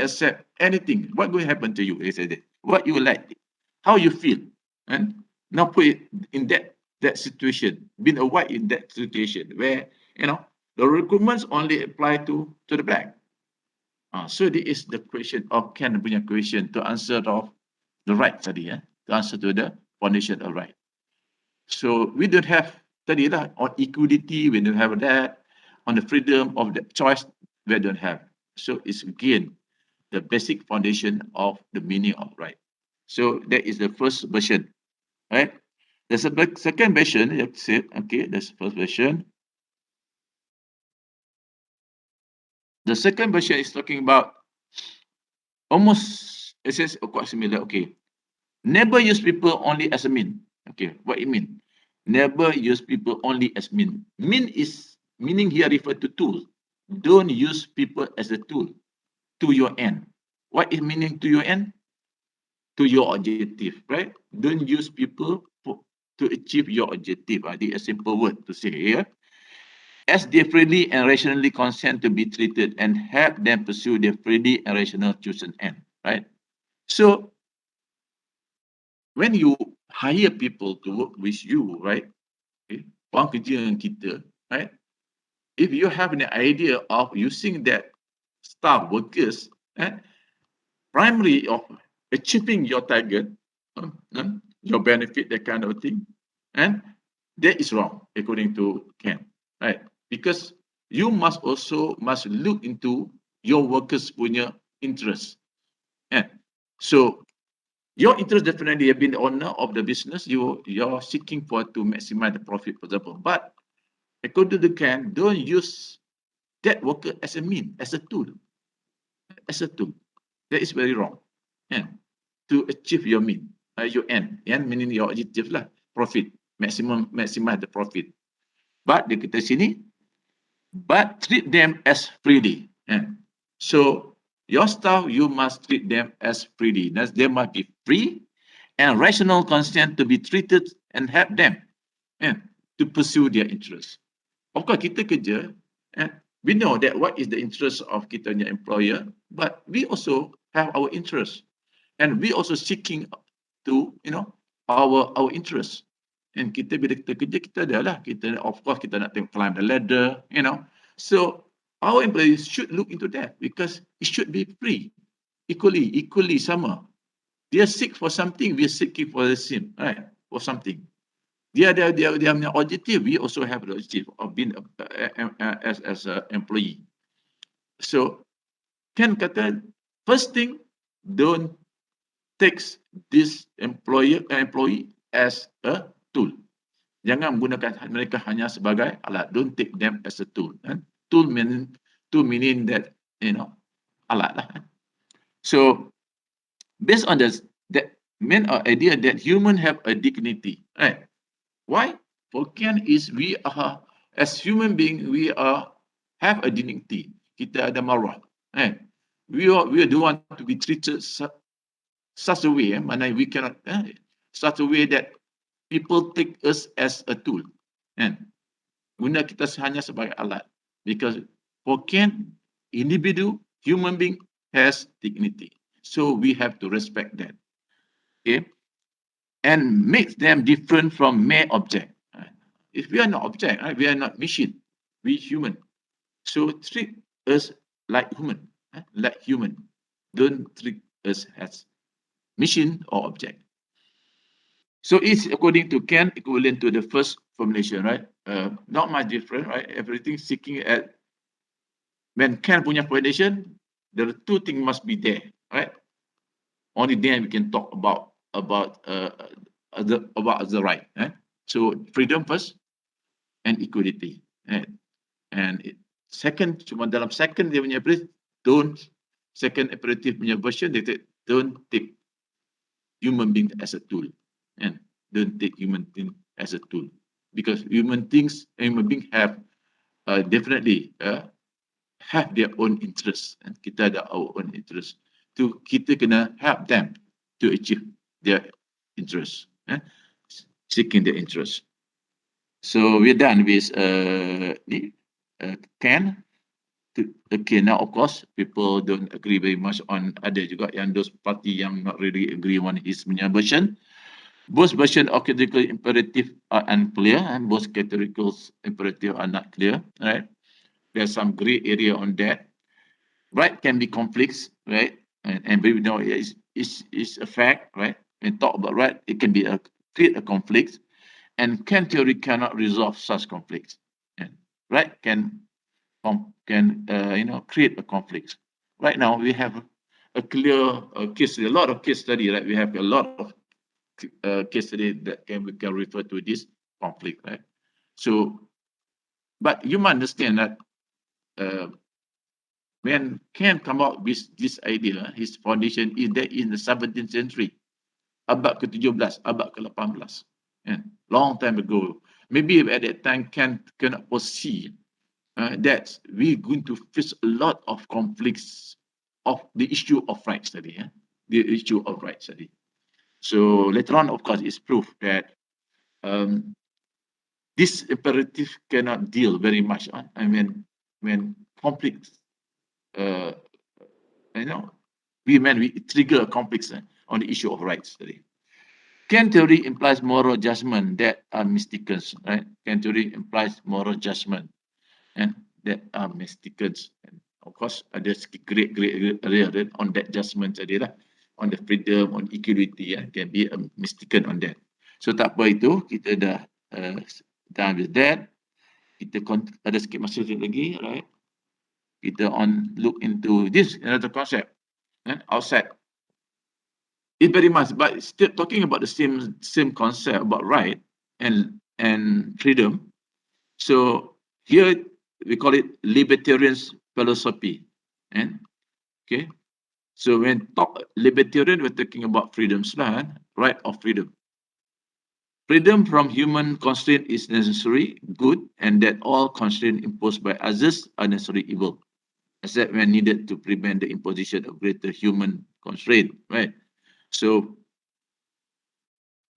accept anything. What will happen to you? He said that. What you like, how you feel, and now put it in that situation, being a white in that situation where the recruitments only apply to the black. So this is the question of Ken punya question to answer of the right tadi, to answer to the foundation of right. So we don't have tadi lah on equality, we don't have that. On the freedom of the choice, we don't have. So it's again the basic foundation of the meaning of right. So that is the first version, right? There's a second version. That's it. Okay, that's the first version. The second version is talking about almost, it says quite similar. Okay, never use people only as a mean. Okay, what it mean? Never use people only as mean. Mean is meaning here refer to tool. Don't use people as a tool to your end. What is meaning to your end? To your objective, right? Don't use people to achieve your objective. I think a simple word to say here. As they freely and rationally consent to be treated and help them pursue their freely and rational chosen end, right? So when you hire people to work with you, right? Okay, orang kerja dengan kita, right? If you have an idea of using that staff workers, primary of achieving your target, your benefit, that kind of thing, and that is wrong according to Ken, right? Because you must look into your workers' punya interest, so your interest definitely have been the owner of the business. You're seeking for to maximize the profit, for example. But according to Ken, don't use that worker as a mean, as a tool. That is very wrong. To achieve your mean, your end, meaning your objective lah, profit, maximize the profit. But di kita sini, but treat them as freely. So your staff, you must treat them as freely. They must be free and rational consent to be treated and help them to pursue their interests. Of course, kita kerja, we know that what is the interest of kita punya employer, but we also have our interest, and we also seeking to our interest. And kita bila kita kerja, kita adalah kita, of course kita nak climb the ladder, so our employees should look into that because it should be free, equally sama. They are seek for something, we are seeking for the same, right? For something. Dia punya objective, we also have the objective of being as an employee. So Ken kata, first thing, don't take this employee as a tool. Jangan menggunakan mereka hanya sebagai alat. Don't take them as a tool. Tool meaning that alat lah. So based on this, that main idea that human have a dignity, right? Why? For Ken is we are, as human being, we have a dignity. Kita ada marwah. We don't want to be treated such a way, mana we cannot, such a way that people take us as a tool. Guna kita hanya sebagai alat. Because for Ken, individual, human being has dignity. So we have to respect that. Okay? And make them different from mere object. If we are not object, we are not machine, we human. So treat us like human, Don't treat us as machine or object. So it's according to Ken equivalent to the first formulation, right? Not much different, right? Everything seeking at when Ken punya foundation, the two things must be there. right? Only then we can talk about the right. So freedom first and equality. And second, cuma dalam second dia punya brief, second imperative punya version dia don't take human being as a tool, and don't take human being as a tool, because human being have definitely have their own interests, and kita ada our own interests. Kita kena help them to achieve their interests, seeking their interests. So we're done with Ken. Okay, now of course people don't agree very much on, ada juga yang those party yang not really agree on his punya version. Both version of categorical imperative are unclear, and both categorical imperative are not clear, right? There's some gray area on that. Right can be conflicts, right? And we know it's a fact, right? When talk about right, it can be create a conflict, and Ken theory cannot resolve such conflicts. And right can create a conflict. Right now we have a clear case, a lot of case study, right? We have a lot of case study that we can refer to this conflict, right? So, but you must understand that when Ken come out with this idea, his foundation is there in the 17th century, abad ke-17, abad ke-18, long time ago. Maybe at that time Ken cannot foresee that we're going to face a lot of conflicts of the issue of rights study, the issue of rights study. So later on, of course, it's proof that this imperative cannot deal very much. I mean, when conflicts, we trigger conflicts on the issue of rights study. Ken theory implies moral judgment that are mistaken, right? Ken theory implies moral judgment and that are mistaken. And of course, there's great area on that judgment tadi lah, on the freedom, on equality, can be mistaken on that. So tak apa itu, kita dah done with that. Kita ada sikit masa lagi, right? Kita look into this another concept, outside. It very much, but still talking about the same concept about right and freedom. So here we call it libertarian philosophy, and okay. So when talk libertarian, we're talking about freedoms, right of freedom. Freedom from human constraint is necessary good, and that all constraints imposed by others are necessary evil, except when needed to prevent the imposition of greater human constraint, right? So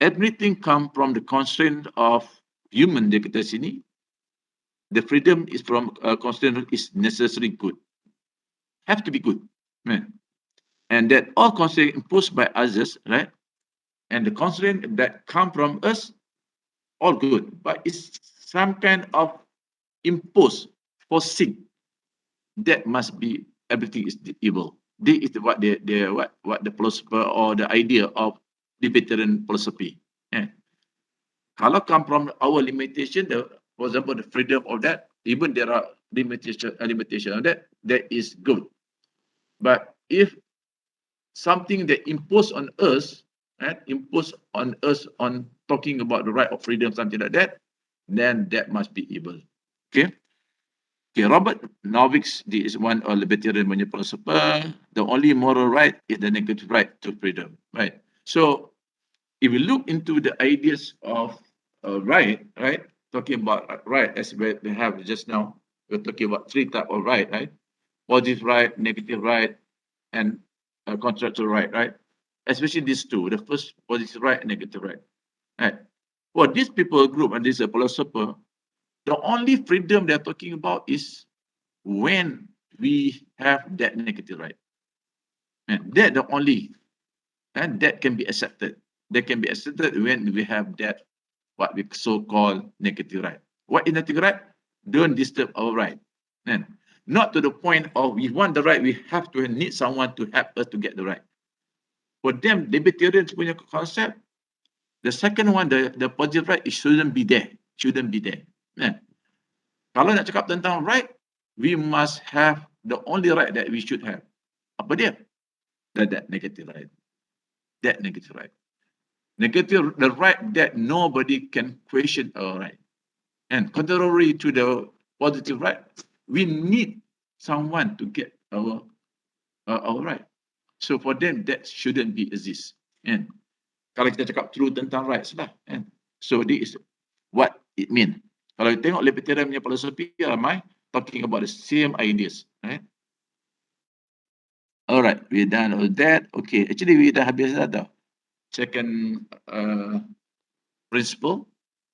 everything comes from the constraint of human, dia kata sini. The freedom is from constraint is necessary good, have to be good, right? And that all constraint imposed by others, right? And the constraint that come from us, all good, but it's some kind of imposed, forcing. That must be, everything is evil. This is what the philosopher or the idea of libertarian philosophy. Kalau come from our limitation, for example, the freedom of that, even there are limitation of that is good. But if something that imposed on us, on talking about the right of freedom, something like that, then that must be evil. Okay. Okay, Robert Novick's is one of libertarian philosopher. The only moral right is the negative right to freedom, right? So if we look into the ideas of right, talking about right as we have just now, we're talking about three types of right? Positive right, negative right, and contractual right? Especially these two, the first positive right and negative right? For these people group and this philosopher, the only freedom they're talking about is when we have that negative right. And that the only, and that can be accepted. That can be accepted when we have that, what we so-called negative right. What is negative right? Don't disturb our right. And not to the point of we want the right, we have to need someone to help us to get the right. For them, libertarians punya concept, the second one, the positive right, it shouldn't be there. Kalau nak cakap tentang right, we must have the only right that we should have. Apa dia? that negative right. That negative right. Negative, the right that nobody can question our right. And contrary to the positive right, we need someone to get our right. So for them, that shouldn't be exist. And kalau kita cakap true tentang rights lah. And so this is what it mean. Kalau kita tengok libertarian punya philosophy, ramai talking about the same ideas. Right? Alright, we done all that. Okay, actually we dah habis dah tau. Second principle,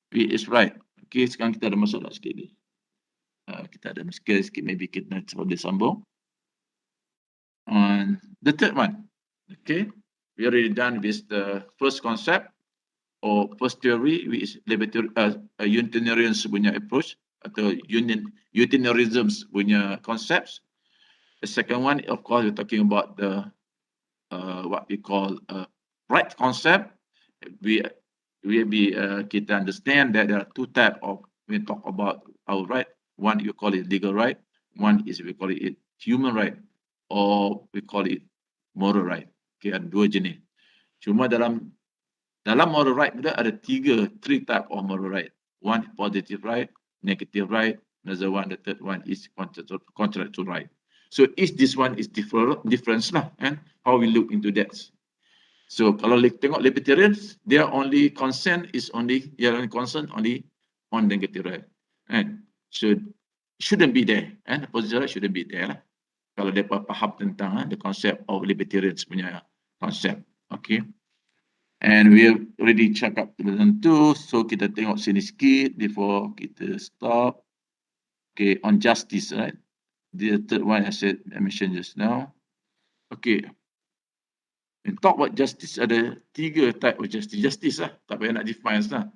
we is right. Okay, sekarang kita ada masuk dah sikit ni. Kita ada sikit, maybe kita boleh sambung. On the third one, okay, we already done with the first concept or first theory, which is Unitarians punya approach atau Unitarianism punya concepts. The second one, of course, we're talking about the what we call right concept. Kita understand that there are two types of when we talk about our right. One you call it legal right. One is we call it human right, or we call it moral right. Okay, ada dua jenis. Cuma dalam moral right kita ada three type of moral right. One positive right, negative right. Another one, the third one is contractual right. So this one is difference lah, and how we look into that. So kalau tengok libertarians, their only concern is only on negative right, and shouldn't be there, and positive right shouldn't be there lah. Kalau mereka faham tentang the concept of libertarians punya concept, okay. And we have already check up tertentu, so kita tengok sini sikit before kita stop. Okay, on justice, right? The third one I mentioned just now. Okay. And talk about justice, ada tiga type of justice. Justice lah, tak payah nak define lah.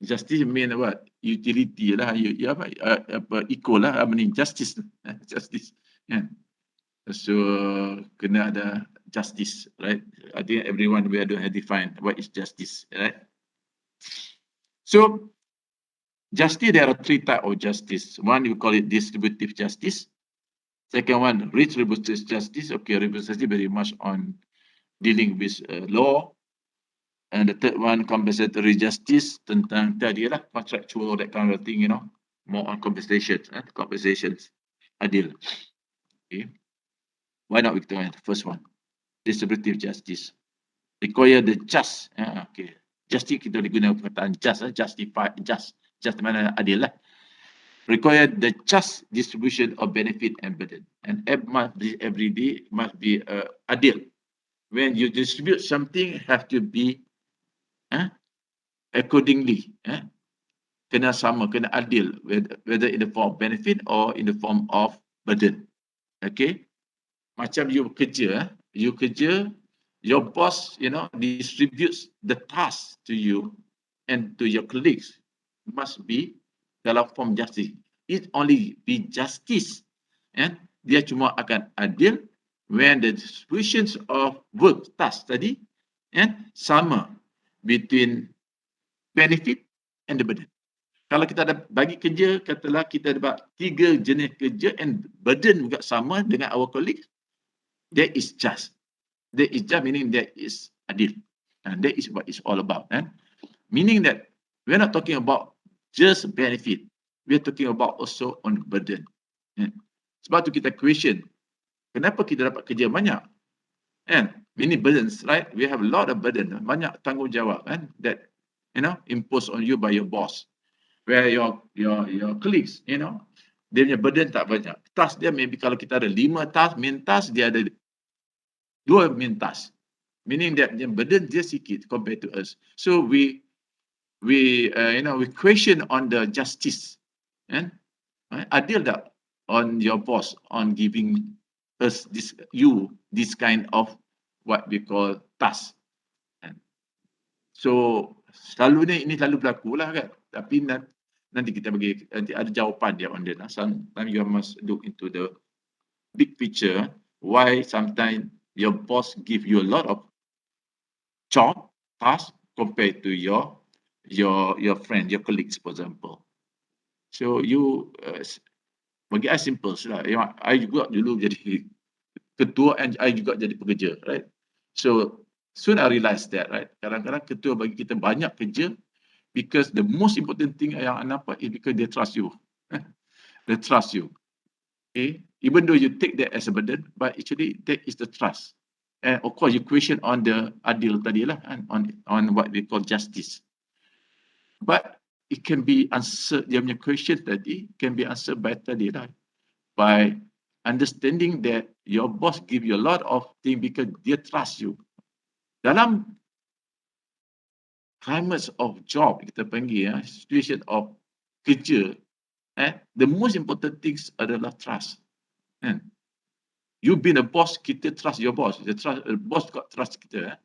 Justice mean what? Utility lah, equal lah, justice. Justice. Yeah. So kena ada justice, right? I think everyone we have defined what is justice, right? So justice, there are three types of justice. One, we call it distributive justice. Second one, retributive justice. Okay, retributive very much on dealing with law. And the third one, compensatory justice, tentang tadi lah, contractual, that kind of thing, you know, more on compensations, adil. Okay. Why not we try the first one? Distributive justice. Require the just. Okay. Justice kita boleh guna perkataan just, justify, just mana adil lah. Require the just distribution of benefit and burden. And every day must be adil. When you distribute something, have to be accordingly. Kena sama, kena adil, whether in the form of benefit or in the form of burden. Okay. Macam you kerja, your boss, you know, distributes the task to you and to your colleagues. Must be dalam form justice. It only be justice. And dia cuma akan adil when the distributions of work, task tadi, and sama between benefit and the burden. Kalau kita ada bagi kerja, katalah kita ada tiga jenis kerja and burden juga sama dengan our colleagues, that is just. That is just meaning that is adil. And that is what it's all about. Meaning that we're not talking about just benefit. We're talking about also on burden. Sebab tu kita question, kenapa kita dapat kerja banyak? Many burdens, right? We have a lot of burden, banyak tanggungjawab, that, you know, imposed on you by your boss. Where your colleagues, you know, dia punya burden tak banyak. Task dia maybe kalau kita ada 5 task, main task dia ada 2 main task. Meaning that the burden dia sikit compared to us. So we question on the justice. Adil tak on your boss on giving us this kind of what we call task. So selalunya ini selalu berlaku lah kan. Tapi nanti kita bagi, nanti ada jawapan dia on that. Sometimes you must look into the big picture. Why sometimes your boss give you a lot of job, task compared to your friend, your colleagues, for example. So you bagi I simple lah. I juga dulu jadi ketua and I juga jadi pekerja, right? So soon I realized that, right? Kadang-kadang ketua bagi kita banyak kerja because the most important thing yang I nampak is because they trust you. They trust you. Okay? Even though you take that as a burden, but actually that is the trust. And of course, you question on the adil tadi lah, and on what we call justice. But it can be answered, dia punya question tadi can be answered by tadi lah, by understanding that your boss give you a lot of things because dia trust you. Dalam climate of job, kita panggil situation of kerja, the most important things adalah trust. You being a boss, kita trust your boss. The boss got trust kita.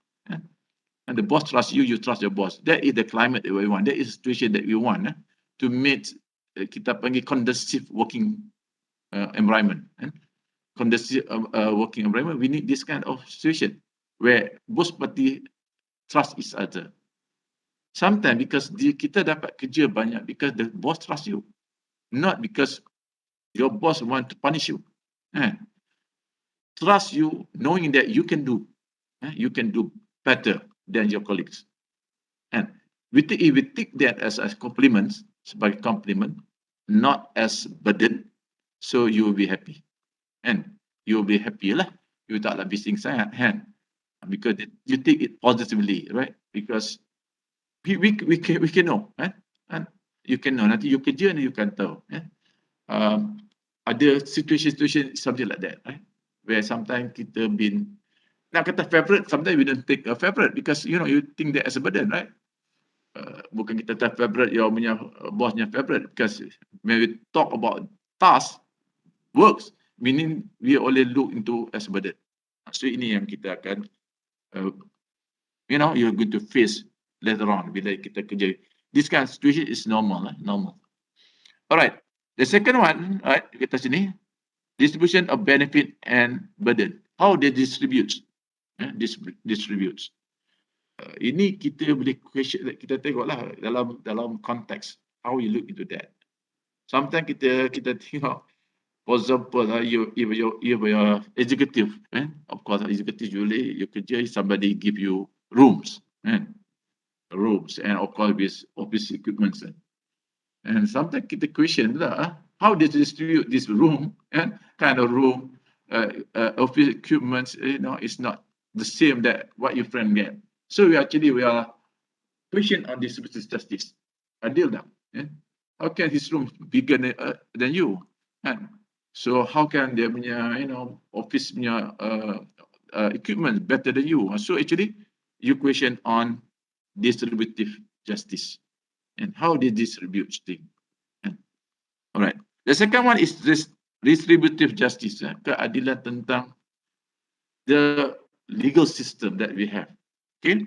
And the boss trusts you, you trust your boss. That is the climate that we want. That is the situation that we want to meet kita panggil conducive working environment. Conducive working environment, we need this kind of situation where both party trust each other. Sometimes because kita dapat kerja banyak because the boss trust you, not because your boss want to punish you. Trust you, knowing that you can do better than your colleagues. And if we take that as compliments, sebagai compliment, not as burden, so you will be happy. And you will be happy lah. You taklah bising sangat, because you take it positively, right? Because we can know, and you can know. Nanti you kerja and you can tahu. Ada situation something like that, right? Where sometimes kita been nak kata favorite, sometimes we don't take a favorite because you think that as a burden, right? Bukan kita tak favorite your punya bossnya favorite, because when we talk about task, works, meaning we only look into as a burden. So ini yang kita akan you're going to face later on bila kita kerja. This kind of situation is normal. Alright, the second one, right, kita sini, distribution of benefit and burden. How they distributes. Distributes. Ini kita boleh question, kita tengoklah dalam konteks how you look into that. Sometimes kita tengok, for example, if you're executive, of course executive usually you kerja, somebody give you rooms, rooms, and of course with office equipment. And sometimes kita question lah, how they distribute this room and kind of room, office equipment, it's not the same that what your friend get. So we are question on distributive justice. Adil dah. How can his room bigger than you? So how can dia punya office punya equipment better than you? So actually you question on distributive justice and how they distribute things. Alright. The second one is this distributive justice, keadilan tentang the legal system that we have. Okay,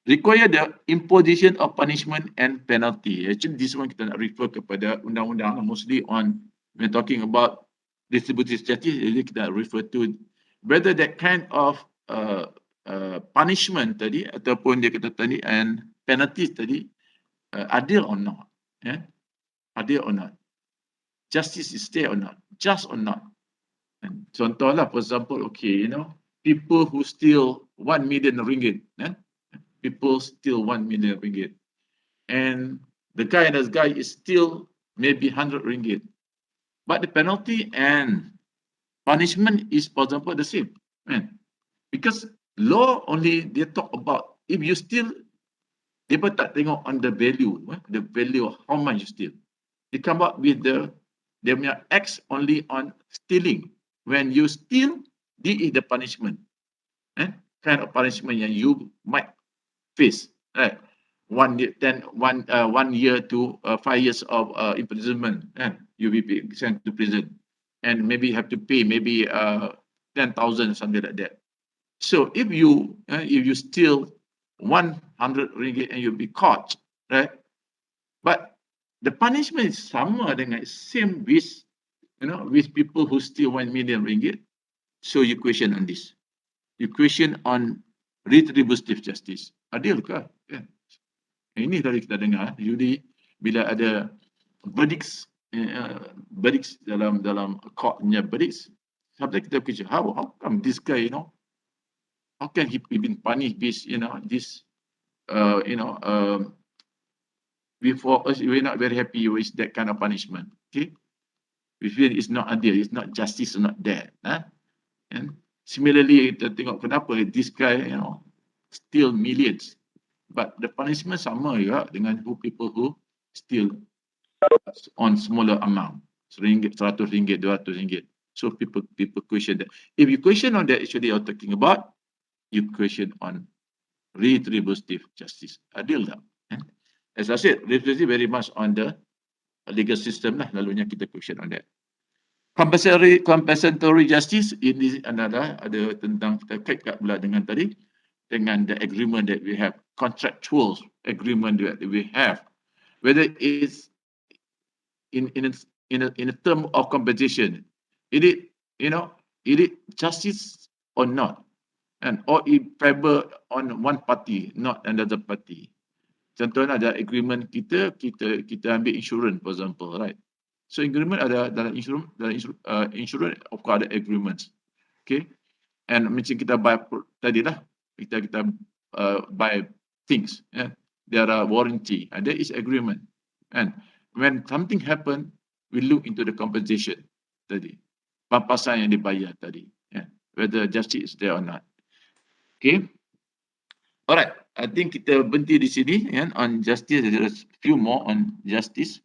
require the imposition of punishment and penalty. Actually, this one kita nak refer kepada undang-undang, mostly on when talking about distributive justice. Jadi kita refer to whether that kind of punishment tadi ataupun dia kata tadi and penalties tadi adil or not, adil or not, justice is there or not, just or not. And contohlah, for example, okay, people who steal 1 million ringgit, people steal 1 million ringgit, and the guy is still maybe 100 ringgit, but the penalty and punishment is, for example, the same, because law only they talk about if you steal, dia pun tak tengok on the value of how much you steal. They come up with their acts only on stealing. When you steal, this is the punishment, kind of punishment yang you might face, right? 1 year to 5 years of imprisonment, you will be sent to prison, and maybe have to pay maybe 10,000 something like that. So if you steal 100 ringgit and you'll be caught, right? But the punishment is sama dengan same with people who steal 1 million ringgit. So you question on this. You question on retributive justice. Adil ke? Ini tadi kita dengar, jadi bila ada verdicts dalam courtnya verdicts, Sometimes kita question, how come this guy, how can he been punished this, this, before us, we're not very happy with that kind of punishment. Okay, we feel it's not adil, it's not justice, not there. And similarly, kita tengok kenapa this guy, steal millions, but the punishment sama juga dengan people who steal on smaller amount, RM100, RM100, RM200. So people question that. If you question on that, actually you're talking about, you question on retributive justice. Adil tak? As I said, retributive very much on the legal system lah, lalunya kita question on that. Compensatory justice, ini adalah ada tentang terkait pula dengan tadi, dengan the agreement that we have, contractual agreement that we have, whether it's in a term of compensation, is it justice or not, and or in favor on one party, not another party. Contohnya ada agreement kita ambil insurance, for example, right? So agreement ada dalam insurance of course ada agreements, okay? And macam kita buy tadi lah, kita buy things, there are warranty, and there is agreement, and when something happen, we look into the compensation tadi, pampasan yang dibayar tadi, whether justice is there or not. Okay, alright. I think kita berhenti di sini on justice. There is few more on justice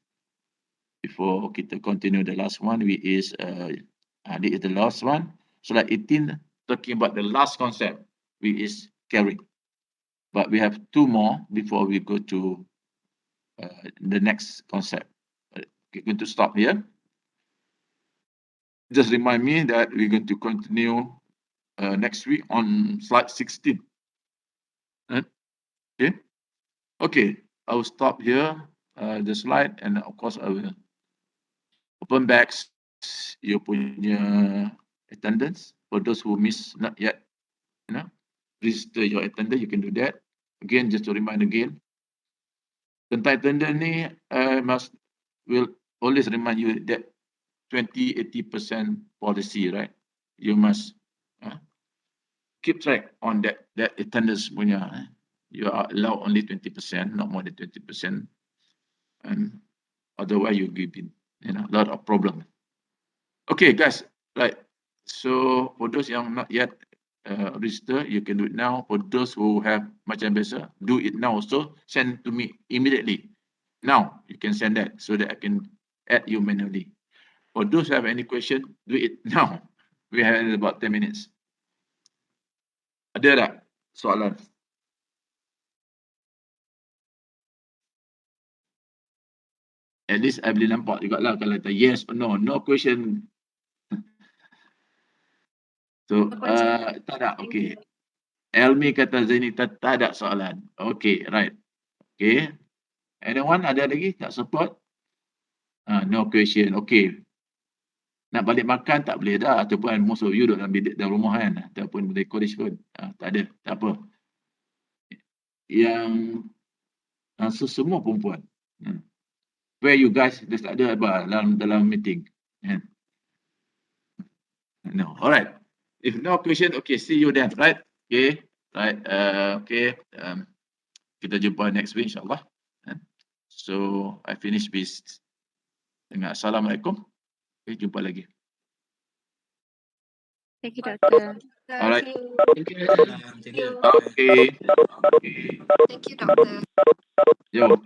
before kita continue. The last one this is the last one. Slide 18, talking about the last concept, which is carry. But we have two more before we go to the next concept. We're going to stop here. Just remind me that we're going to continue next week on slide 16. Okay, I will stop here the slide, and of course I will open back your punya attendance. For those who not yet, register your attendance, you can do that. Again, just to remind again, tentang attendance ni will always remind you that 20-80% policy, right? You must keep track on that attendance punya. You are allowed only 20%, not more than 20%, and otherwise you'll be a lot of problem. Okay, guys, right. So for those yang not yet register, you can do it now. For those who have macam biasa, do it now also. Send to me immediately. Now you can send that so that I can add you manually. For those who have any question, do it now. We have about 10 minutes. Ada tak soalan? At least I boleh nampak juga lah kalau kata yes or no. No question. So, tak ada. Okay. Elmi kata Zaini tak ada soalan. Okay, right. Okay. Anyone ada lagi tak support? No question. Okay. Nak balik makan tak boleh dah. Ataupun most of you duduk dalam bilik dalam rumah kan. Ataupun boleh college pun. Tak ada. Tak apa. Yang semua perempuan. Where you guys, there's tak ada apa dalam meeting. No, alright. If no question, okay, see you then, right? Okay, right. Okay, kita jumpa next week, insyaAllah. So, I finish with dengan Assalamualaikum. Okay, jumpa lagi. Thank you, Doctor. Alright. Thank you. Okay. Thank you, Doctor. Yo.